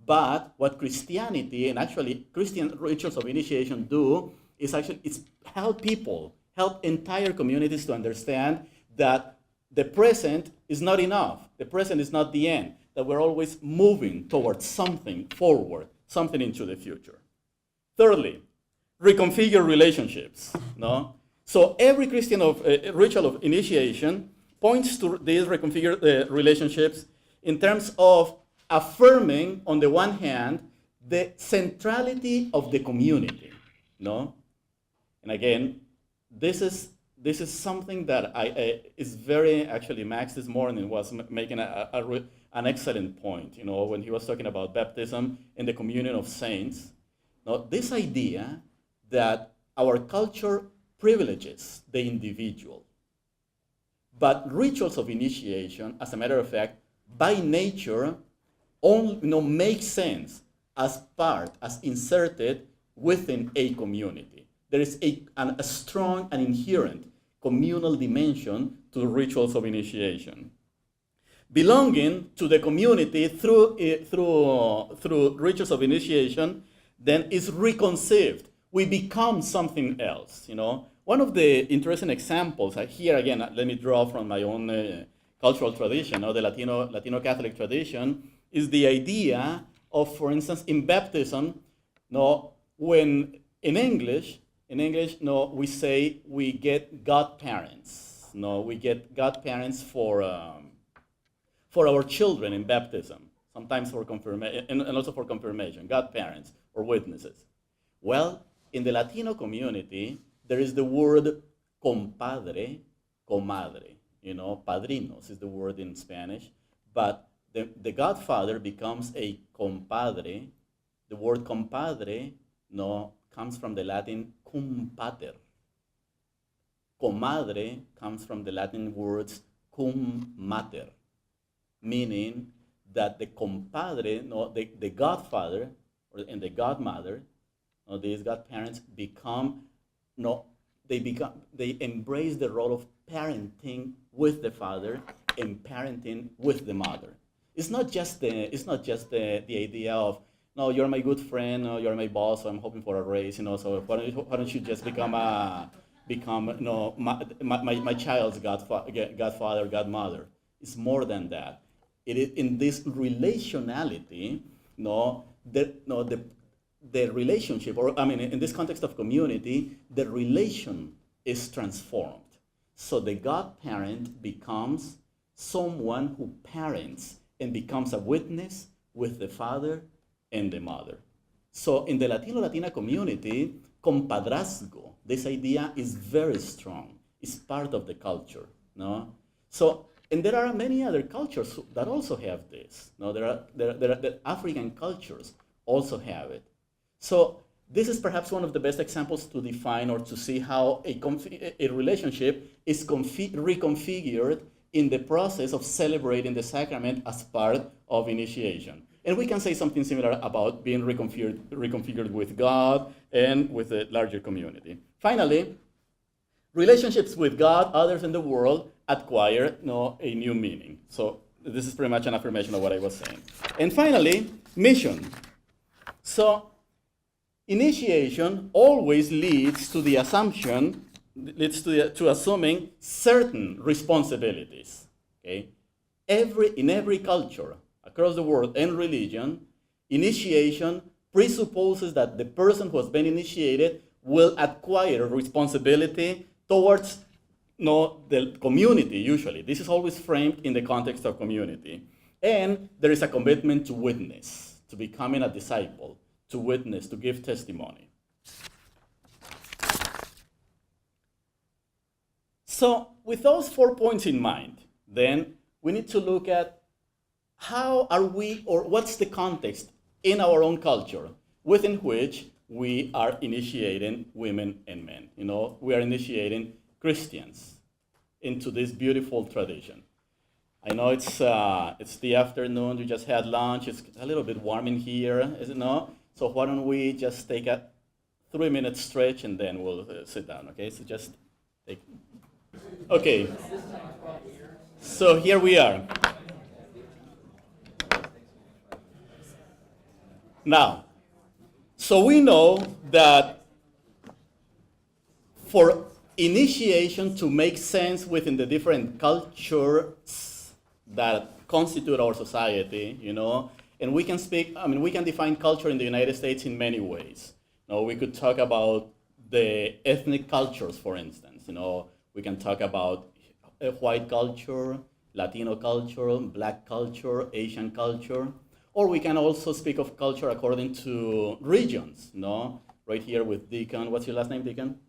But what Christianity and actually Christian rituals of initiation do is it's help people, help entire communities to understand that the present is not enough. The present is not the end, that we're always moving towards something forward, something into the future. Thirdly, reconfigure relationships. So every Christian ritual of initiation points to these reconfigured relationships in terms of affirming, on the one hand, the centrality of the community. And again, this is something that is very, actually Max this morning was making an excellent point, when he was talking about baptism and the communion of saints. This idea that our culture privileges the individual, but rituals of initiation, as a matter of fact, by nature, make sense as inserted within a community. There is a strong and inherent communal dimension to rituals of initiation. Belonging to the community through rituals of initiation then is reconceived. We become something else. One of the interesting examples, here again, let me draw from my own cultural tradition, the Latino Catholic tradition, is the idea of, for instance, in baptism, when in English, we say we get godparents. We get godparents for our children in baptism, sometimes for confirmation, and also for confirmation, godparents or witnesses. Well, in the Latino community, there is the word compadre, comadre. Padrinos is the word in Spanish, but the godfather becomes a compadre. The word compadre comes from the Latin cum pater. Comadre comes from the Latin words cum mater, meaning that the compadre, the godfather and the godmother, these godparents they embrace the role of parenting with the father and parenting with the mother. It's not just the idea of, no, you're my good friend, no, you're my boss, so I'm hoping for a raise, so why don't you just become my child's godfather, godmother. It's more than that. It is in this relationality, the relationship, or in this context of community, the relation is transformed. So the godparent becomes someone who parents and becomes a witness with the father and the mother. So in the Latina community, compadrazgo, this idea is very strong. It's part of the culture. So, and there are many other cultures that also have this. The African cultures also have it. So this is perhaps one of the best examples to define or to see how a relationship is reconfigured in the process of celebrating the sacrament as part of initiation. And we can say something similar about being reconfigured with God and with the larger community. Finally, relationships with God, others in the world, acquire a new meaning. So this is pretty much an affirmation of what I was saying. And finally, mission. So initiation always leads to the assumption, to assuming certain responsibilities. Okay? In every culture across the world and religion, initiation presupposes that the person who has been initiated will acquire responsibility towards the community, usually. This is always framed in the context of community. And there is a commitment to witness, to becoming a disciple, to witness, to give testimony. So with those 4 points in mind, then we need to look at how are we, or what's the context in our own culture within which we are initiating women and men. We are initiating Christians into this beautiful tradition. I know it's the afternoon, you just had lunch, it's a little bit warm in here, is it not? So why don't we just take a 3-minute stretch and then we'll sit down, okay? So just take, okay. So here we are. Now, so we know that for initiation to make sense within the different cultures that constitute our society, and we can we can define culture in the United States in many ways. We could talk about the ethnic cultures, for instance. We can talk about white culture, Latino culture, black culture, Asian culture, or we can also speak of culture according to regions, Right here with Deacon, what's your last name, Deacon?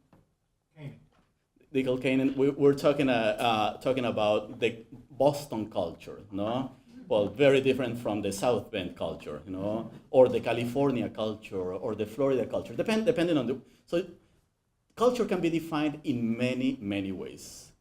Deacon Kanan, we're talking about the Boston culture, Well, very different from the South Bend culture, or the California culture, or the Florida culture, depending on so culture can be defined in many, many ways.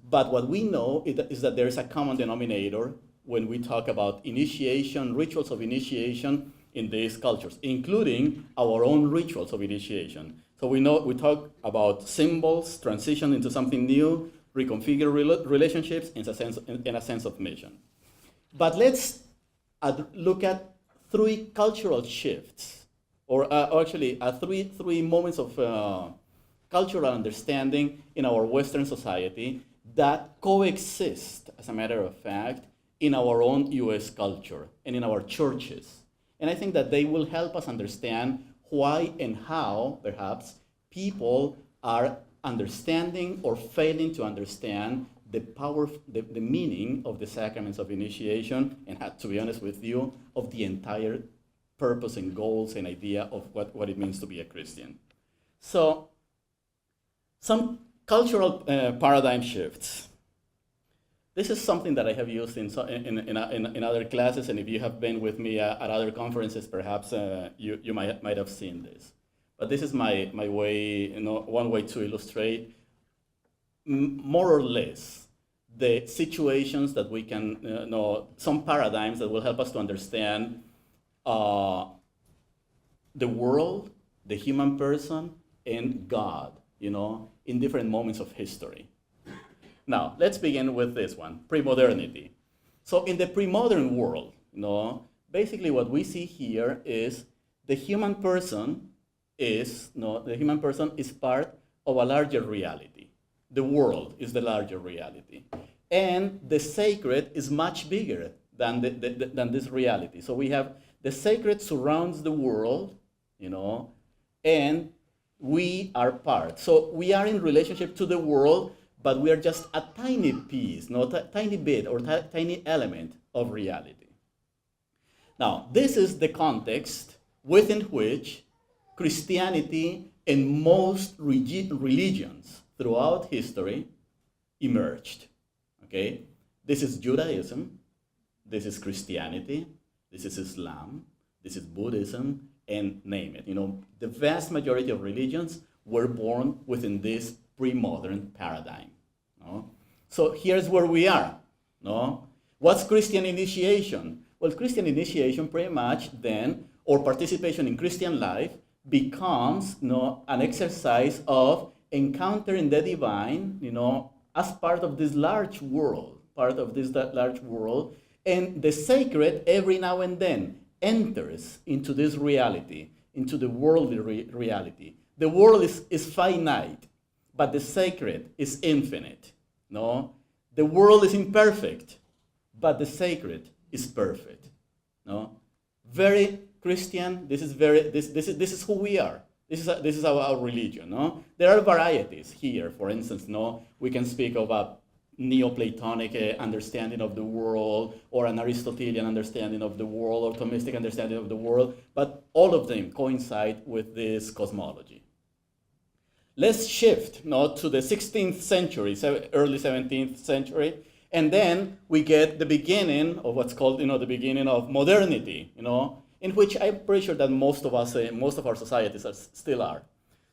But what we know is that there is a common denominator when we talk about initiation, rituals of initiation in these cultures, including our own rituals of initiation. So we talk about symbols, transition into something new, reconfigure relationships in a sense of mission. But let's look at 3 cultural shifts, or actually three moments of cultural understanding in our Western society that coexist, as a matter of fact, in our own US culture and in our churches. And I think that they will help us understand why and how, perhaps, people are understanding or failing to understand the power, the meaning of the sacraments of initiation, and to be honest with you, of the entire purpose and goals and idea of what it means to be a Christian. So, some cultural paradigm shifts. This is something that I have used in other classes, and if you have been with me at other conferences, perhaps you might have seen this. But this is my way, one way to illustrate more or less the situations that we can, some paradigms that will help us to understand the world, the human person, and God, in different moments of history. Now, let's begin with this one, pre-modernity. So in the pre-modern world, basically what we see here is the human person is part of a larger reality. The world is the larger reality. And the sacred is much bigger than this reality. So we have the sacred surrounds the world, and we are part. So we are in relationship to the world, but we are just a tiny piece, a tiny bit or tiny element of reality. Now, this is the context within which Christianity and most religions throughout history emerged. Okay? This is Judaism, this is Christianity, this is Islam, this is Buddhism, and name it. The vast majority of religions were born within this pre-modern paradigm. So here's where we are. What's Christian initiation? Well, Christian initiation pretty much then, or participation in Christian life, becomes an exercise of encountering the divine, as part of this large world, and the sacred every now and then enters into this reality, into the worldly reality. The world is finite, but the sacred is infinite. The world is imperfect, but the sacred is perfect. Very Christian. This is who we are. This is our religion. No, there are varieties here. For instance, no, we can speak of a Neoplatonic understanding of the world, or an Aristotelian understanding of the world, or Thomistic understanding of the world. But all of them coincide with this cosmology. Let's shift to the 16th century, early 17th century, and then we get the beginning of what's called, the beginning of modernity, in which I'm pretty sure that most of our societies still are.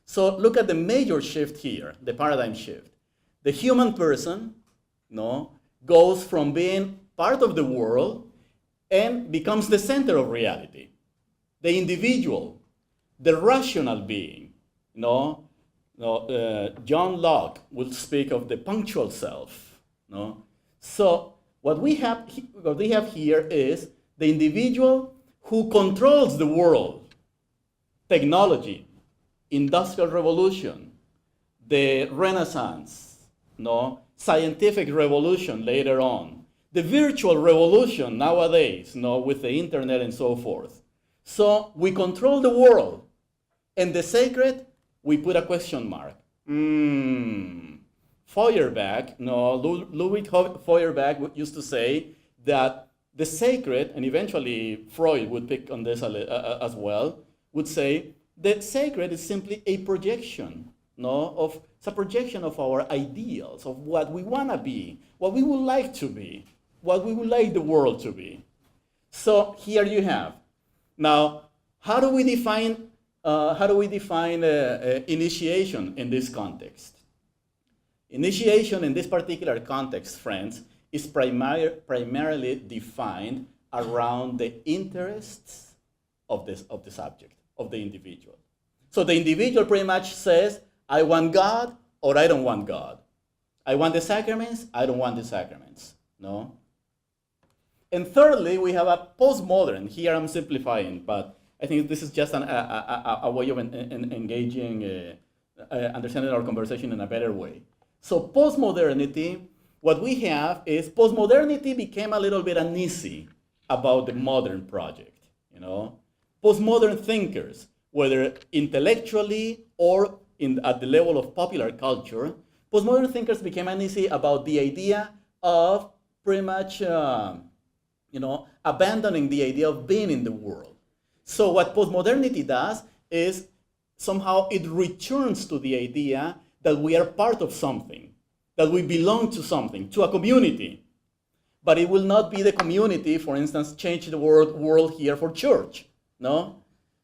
So look at the major shift here, the paradigm shift. The human person, goes from being part of the world and becomes the center of reality. The individual, the rational being, John Locke will speak of the punctual self. So what we have here is the individual who controls the world. Technology, industrial revolution, the Renaissance, scientific revolution later on, the virtual revolution nowadays, with the internet and so forth. So we control the world, and the sacred, we put a question mark. Feuerbach, Ludwig Feuerbach used to say that the sacred, and eventually Freud would pick on this as well, would say the sacred is simply a projection, it's a projection of our ideals, of what we want to be, what we would like to be, what we would like the world to be. So here you have. Now, how do we define initiation in this context? Initiation in this particular context, friends, is primarily defined around the interests of the subject, of the individual. So the individual pretty much says, I want God or I don't want God. I want the sacraments, I don't want the sacraments. And thirdly, we have a postmodern. Here I'm simplifying, but I think this is just a way of engaging, understanding our conversation in a better way. So postmodernity, what we have is postmodernity became a little bit uneasy about the modern project. Postmodern thinkers, whether intellectually or at the level of popular culture, postmodern thinkers became uneasy about the idea of pretty much, abandoning the idea of being in the world. So what postmodernity does is somehow it returns to the idea that we are part of something, that we belong to something, to a community. But it will not be the community, for instance, change the world here for church,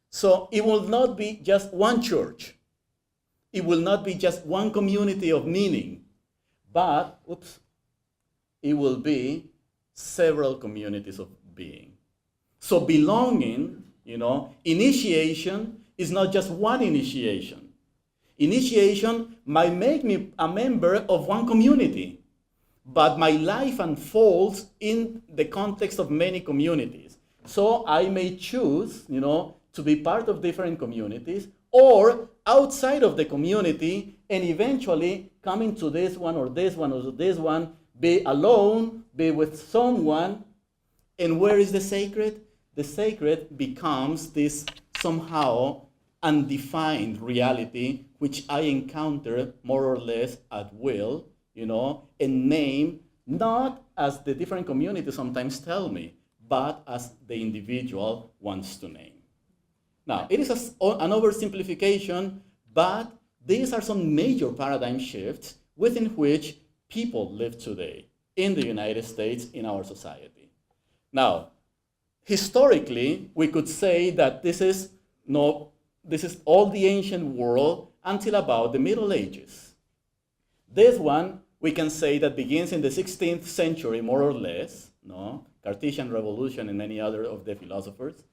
So it will not be just one church. It will not be just one community of meaning, but, it will be several communities of being. So belonging, initiation is not just one initiation. Initiation might make me a member of one community, but my life unfolds in the context of many communities. So I may choose, to be part of different communities, or outside of the community, and eventually coming to this one or this one or this one, be alone, be with someone. And where is the sacred? The sacred becomes this somehow undefined reality, which I encounter more or less at will, and name, not as the different communities sometimes tell me, but as the individual wants to name. Now, it is an oversimplification, but these are some major paradigm shifts within which people live today in the United States, in our society. Now, historically, we could say that this is all the ancient world until about the Middle Ages. This one, we can say that begins in the 16th century, more or less, Cartesian revolution and many other of the philosophers,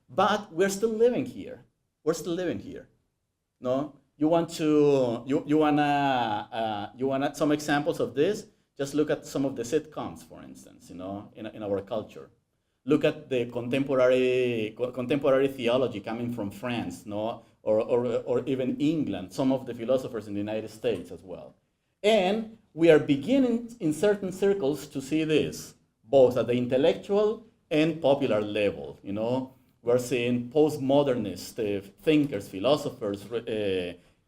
But we're still living here. We're still living here. You want some examples of this? Just look at some of the sitcoms, for instance, in our culture. Look at the contemporary theology coming from France, or even England, some of the philosophers in the United States as well. And we are beginning in certain circles to see this, both at the intellectual and popular level, We're seeing postmodernist thinkers, philosophers,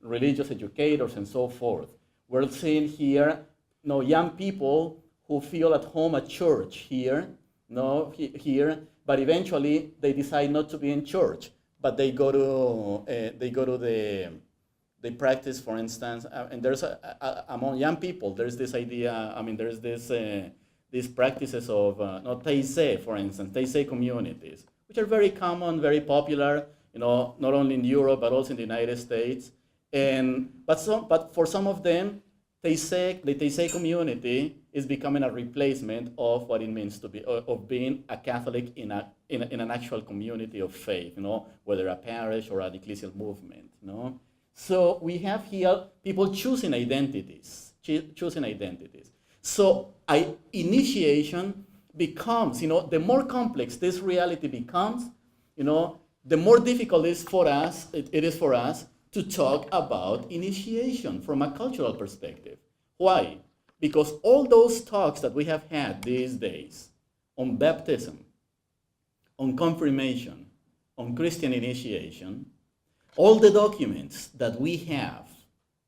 religious educators, and so forth. We're seeing here, young people who feel at home at church here, here, but eventually they decide not to be in church, but they go to they practice, for instance, and there's among young people, there's this idea, there's these practices of, Taizé, for instance, Taizé communities, which are very common, very popular, not only in Europe, but also in the United States. But for some of them, the Taizé community is becoming a replacement of what it means to be, of being a Catholic in an actual community of faith, whether a parish or an ecclesial movement, So we have here people choosing identities. So initiation becomes, the more complex this reality becomes, the more difficult it is for us to talk about initiation from a cultural perspective. Why? Because all those talks that we have had these days on baptism, on confirmation, on Christian initiation, all the documents that we have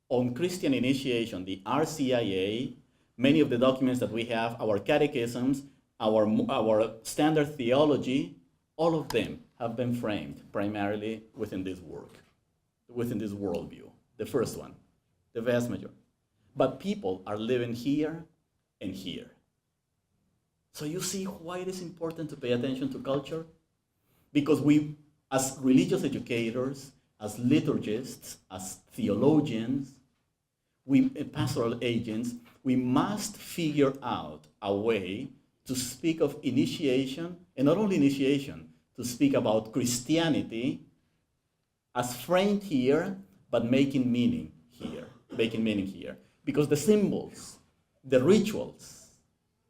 on Christian initiation, the RCIA, many of the documents that we have, our catechisms, our standard theology, all of them have been framed primarily within this work, within this worldview, the first one, the vast majority. But people are living here and here. So you see why it is important to pay attention to culture? Because we, as religious educators, as liturgists, as theologians, pastoral agents, we must figure out a way to speak of initiation, and not only initiation, to speak about Christianity as framed here, but making meaning here. Because the symbols, the rituals,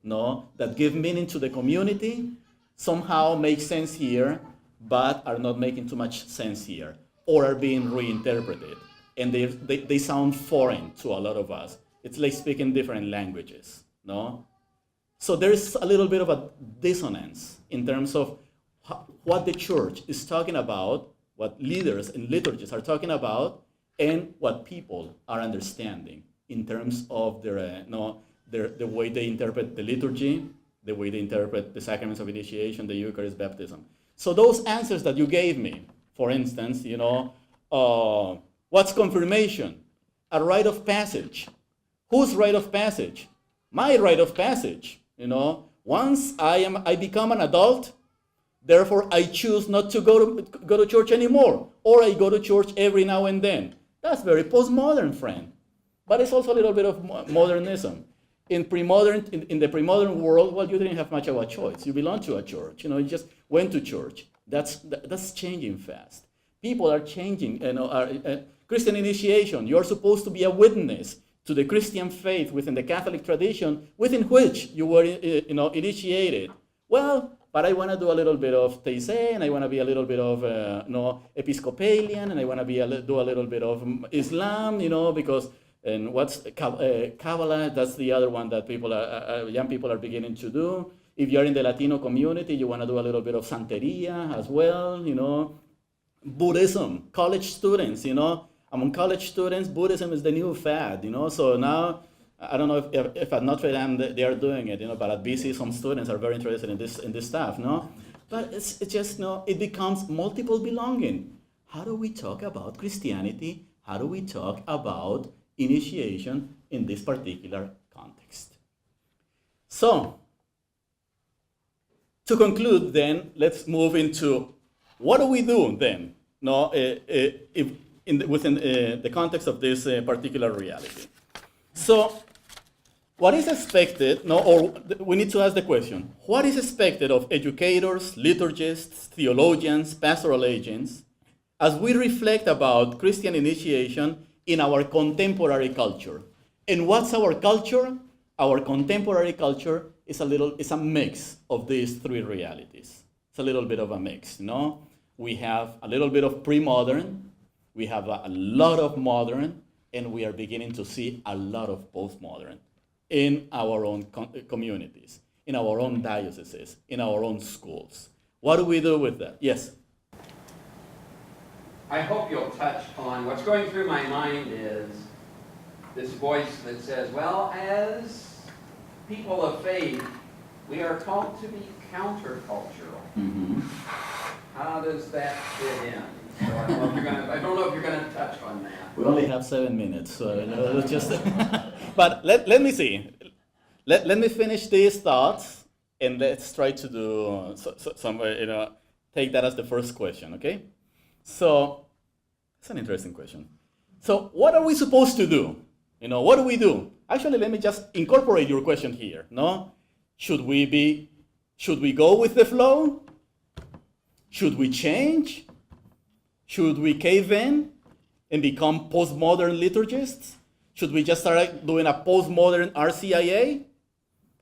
that give meaning to the community somehow make sense here, but are not making too much sense here, or are being reinterpreted. And they sound foreign to a lot of us. It's like speaking different languages, So there's a little bit of a dissonance in terms of what the church is talking about, what leaders and liturgies are talking about, and what people are understanding in terms of the way they interpret the liturgy, the way they interpret the sacraments of initiation, the Eucharist, baptism. So those answers that you gave me, for instance, what's confirmation? A rite of passage. Whose rite of passage? My rite of passage. Once I become an adult, therefore I choose not to go to church anymore, or I go to church every now and then. That's very postmodern, friend. But it's also a little bit of modernism. In the pre-modern world, well, you didn't have much of a choice. You belonged to a church. You just went to church. That's changing fast. People are changing. Christian initiation. You're supposed to be a witness to the Christian faith within the Catholic tradition within which you were, initiated. Well, but I want to do a little bit of Taizé, and I want to be a little bit of Episcopalian, and I want to do a little bit of Islam, because. And what's Kabbalah? That's the other one that young people are beginning to do. If you're in the Latino community, you want to do a little bit of Santeria as well, Buddhism, college students, among college students, Buddhism is the new fad, So now, I don't know if at Notre Dame they are doing it, but at BC some students are very interested in this stuff, But it's just, it becomes multiple belonging. How do we talk about Christianity? How do we talk about initiation in this particular context? So, to conclude then, let's move into what do we do then, within the context of this particular reality. So, what is expected, or we need to ask the question, what is expected of educators, liturgists, theologians, pastoral agents, as we reflect about Christian initiation in our contemporary culture? And what's our culture? Our contemporary culture is a mix of these three realities. It's a little bit of a mix, We have a little bit of pre-modern, we have a lot of modern, and we are beginning to see a lot of postmodern in our own communities, in our own dioceses, in our own schools. What do we do with that? Yes? I hope you'll touch on what's going through my mind is this voice that says, well, as people of faith, we are called to be countercultural. Mm-hmm. How does that fit in? So I don't know if you're gonna touch on that. We only have 7 minutes, so let's just. But let me see. Let me finish these thoughts, and let's try to do some. Take that as the first question, okay? So it's an interesting question. So what are we supposed to do? What do we do? Actually, let me just incorporate your question here. No, should we go with the flow? Should we change? Should we cave in and become postmodern liturgists? Should we just start doing a postmodern RCIA?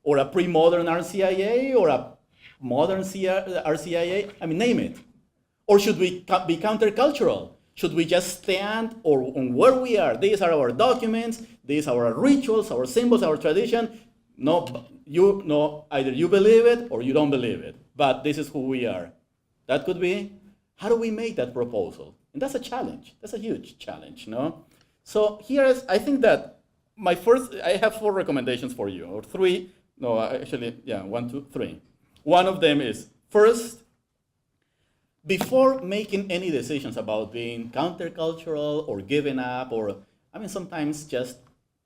Or a pre-modern RCIA? Or a modern RCIA? I mean, name it. Or should we be countercultural? Should we just stand on where we are? These are our documents, these are our rituals, our symbols, our tradition. No, either you believe it or you don't believe it. But this is who we are. That could be. How do we make that proposal? And that's a challenge. That's a huge challenge, no? So I think that I have 4 recommendations for you, or 3. No, actually, 1, 2, 3. One of them is, first, before making any decisions about being countercultural or giving up, or, sometimes just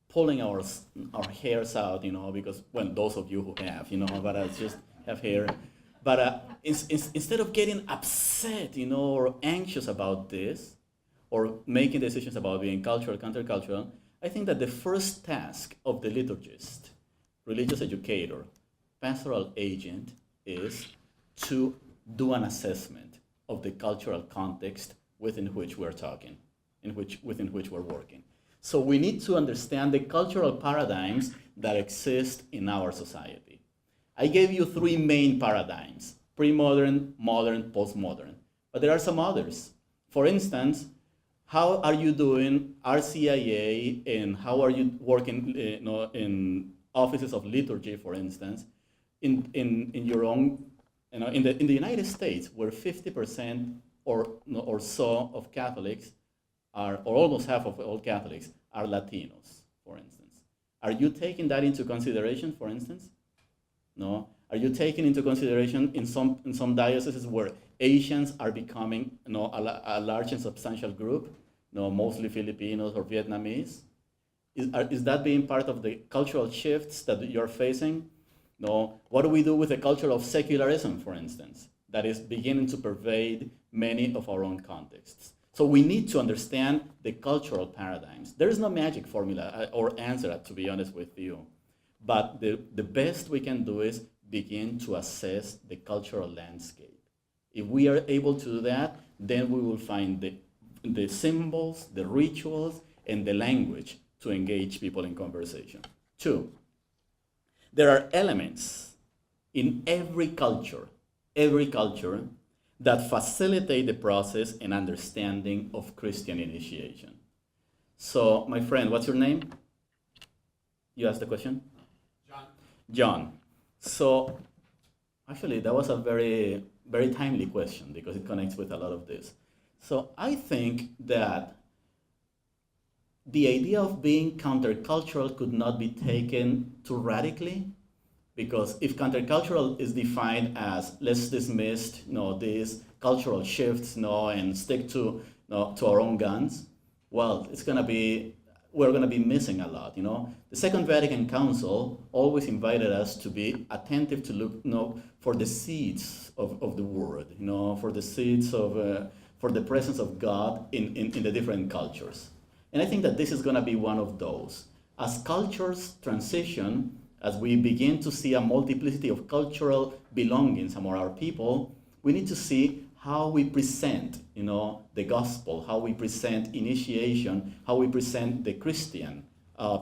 pulling our hairs out, because, well, those of you who have, but I just have hair. But instead of getting upset, or anxious about this, or making decisions about being cultural, countercultural, I think that the first task of the liturgist, religious educator, pastoral agent is to do an assessment of the cultural context within which we're talking, within which we're working. So we need to understand the cultural paradigms that exist in our society. I gave you 3 main paradigms: pre-modern, modern, postmodern. But there are some others. For instance, how are you doing RCIA, and how are you working in offices of liturgy, for instance, in your own, in the United States, where 50% or so of Catholics or almost half of all Catholics are Latinos, for instance. Are you taking that into consideration, for instance? No? Are you taking into consideration in some dioceses where Asians are becoming a large and substantial group, mostly Filipinos or Vietnamese? Is that being part of the cultural shifts that you're facing? No. What do we do with the culture of secularism, for instance, that is beginning to pervade many of our own contexts? So we need to understand the cultural paradigms. There is no magic formula or answer, to be honest with you. But the best we can do is begin to assess the cultural landscape. If we are able to do that, then we will find the symbols, the rituals, and the language to engage people in conversation. 2, there are elements in every culture, that facilitate the process and understanding of Christian initiation. So, my friend, what's your name? You asked the question? John. So, actually, that was a very, very timely question because it connects with a lot of this. So, I think that the idea of being countercultural could not be taken too radically, because if countercultural is defined as let's dismiss these cultural shifts and stick to our own guns, well, we're going to be missing a lot. The Second Vatican Council always invited us to be attentive to look for the seeds of the word, for the seeds for the presence of God in the different cultures. And I think that this is going to be one of those. As cultures transition, as we begin to see a multiplicity of cultural belongings among our people, we need to see how we present, the gospel, how we present initiation, how we present the Christian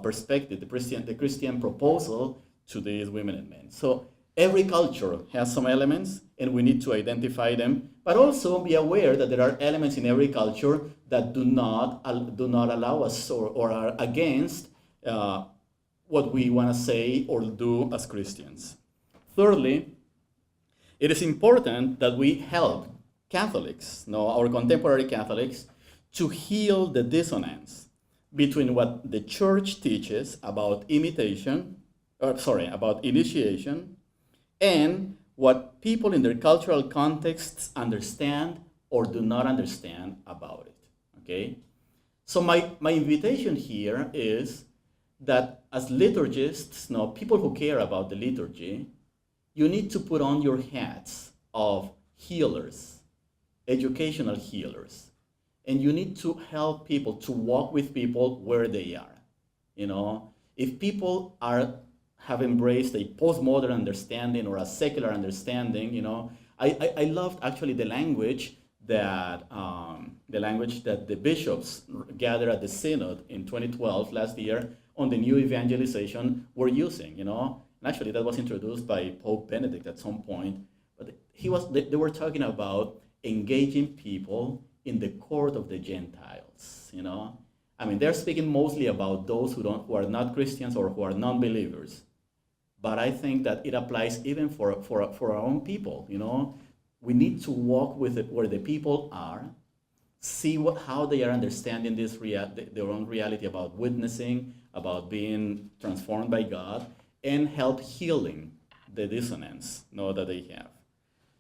perspective, the Christian proposal to these women and men. So every culture has some elements, and we need to identify them, but also be aware that there are elements in every culture that do not allow us or are against what we want to say or do as Christians. Thirdly, it is important that we help Catholics, no, our contemporary Catholics, to heal the dissonance between what the church teaches about about initiation, and what people in their cultural contexts understand or do not understand about it. Okay? So my invitation here is that as liturgists, no, people who care about the liturgy, you need to put on your hats of healers, educational healers, and you need to help people to walk with people where they are. You know, if people have embraced a postmodern understanding or a secular understanding, you know, I loved actually the language that the bishops gathered at the synod in 2012 last year on the new evangelization were using. You know, and actually that was introduced by Pope Benedict at some point. But they were talking about engaging people in the court of the Gentiles. You know, I mean, they're speaking mostly about those who are not Christians or who are non-believers. But I think that it applies even for our own people. You know, we need to walk with it where the people are, see how they are understanding their own reality about witnessing, about being transformed by God, and help healing the dissonance, you know, that they have.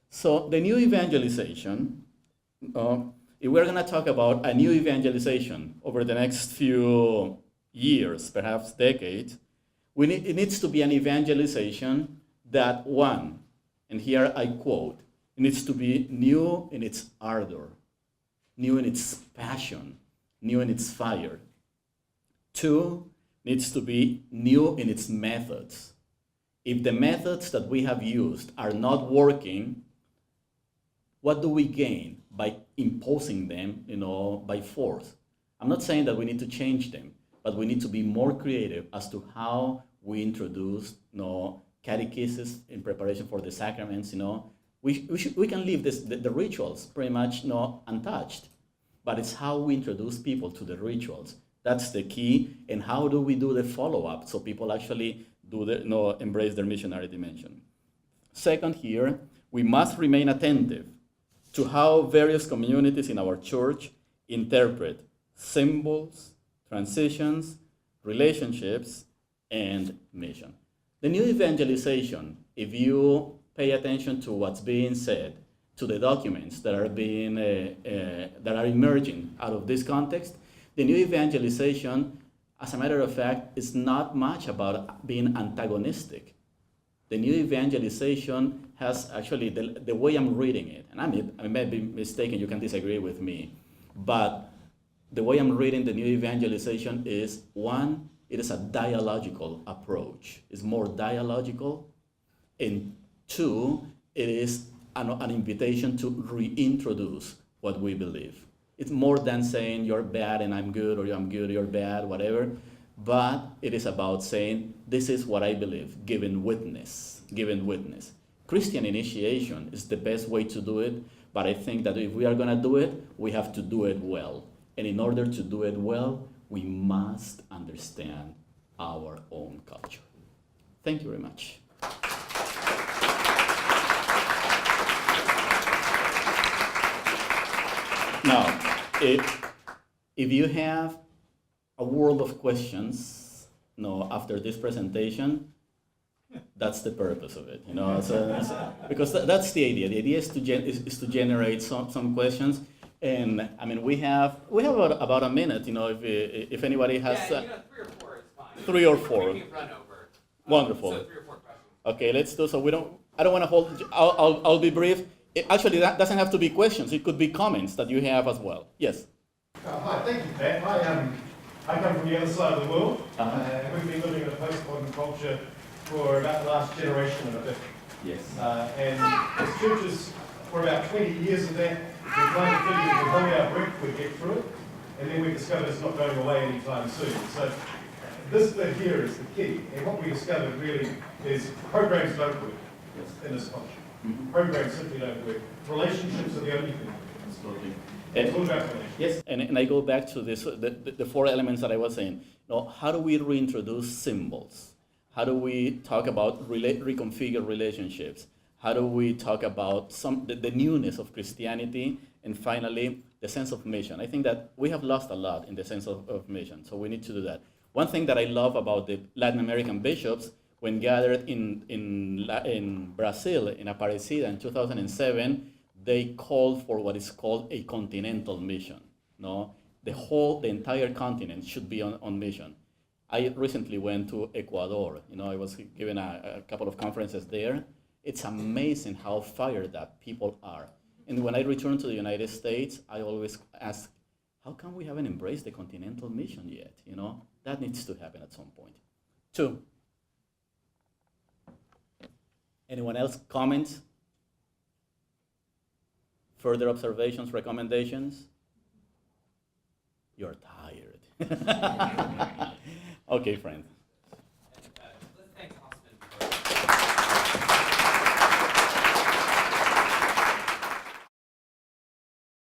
So the new evangelization, if we're going to talk about a new evangelization over the next few years, perhaps decades, it needs to be an evangelization that, one, and here I quote, it needs to be new in its ardor, new in its passion, new in its fire. Two, needs to be new in its methods. If the methods that we have used are not working, what do we gain by imposing them, you know, by force? I'm not saying that we need to change them, but we need to be more creative as to how we introduce, you know, catechesis in preparation for the sacraments. You know, we can leave the rituals pretty much, you know, untouched, but it's how we introduce people to the rituals. That's the key. And how do we do the follow-up so people actually embrace their missionary dimension? Second, here we must remain attentive to how various communities in our church interpret symbols, transitions, relationships, and mission. The new evangelization, if you pay attention to what's being said, to the documents that are emerging out of this context, the new evangelization, as a matter of fact, is not much about being antagonistic. The new evangelization has actually, the way I'm reading it, and I may be mistaken, you can disagree with me, but the way I'm reading the new evangelization is, one, it is a dialogical approach. It's more dialogical. And two, it is an invitation to reintroduce what we believe. It's more than saying you're bad and I'm good, or I'm good, you're bad, whatever. But it is about saying, this is what I believe, giving witness. Christian initiation is the best way to do it, but I think that if we are going to do it, we have to do it well. And in order to do it well, we must understand our own culture. Thank you very much. Now, if you have a world of questions, after this presentation, that's the purpose of it, because that's the idea. The idea is to generate some questions, and I mean we have about a minute, if anybody has 3 or 4 is fine. 3 or 4. We can run over. Wonderful. So 3 or 4 questions. Okay, let's do so. I don't want to hold. I'll be brief. Actually, that doesn't have to be questions. It could be comments that you have as well. Yes. Hi, thank you, Pat. I come from the other side of the world. We've been living in a post-modern culture for about the last generation and a bit. Yes. And as churches, for about 20 years of that, we're trying to figure if we hold our breath, we'd get through it. And then we discovered it's not going away anytime soon. So this bit here is the key. And what we discovered really is programs don't work in this culture. Mm-hmm. Programs simply don't work. Relationships are the only thing. Absolutely. It's all about relationships. Yes, and I go back to this, the 4 elements that I was saying. How do we reintroduce symbols? How do we talk about reconfigure relationships? How do we talk about the newness of Christianity? And finally, the sense of mission. I think that we have lost a lot in the sense of mission, so we need to do that. One thing that I love about the Latin American bishops, when gathered in Brazil, in Aparecida in 2007, they called for what is called a continental mission. No, the entire continent should be on mission. I recently went to Ecuador. I was given a couple of conferences there. It's amazing how fired up people are. And when I return to the United States, I always ask, how come we haven't embraced the continental mission yet? That needs to happen at some point. 2. Anyone else? Comments? Further observations, recommendations? You're tired. Okay, friend.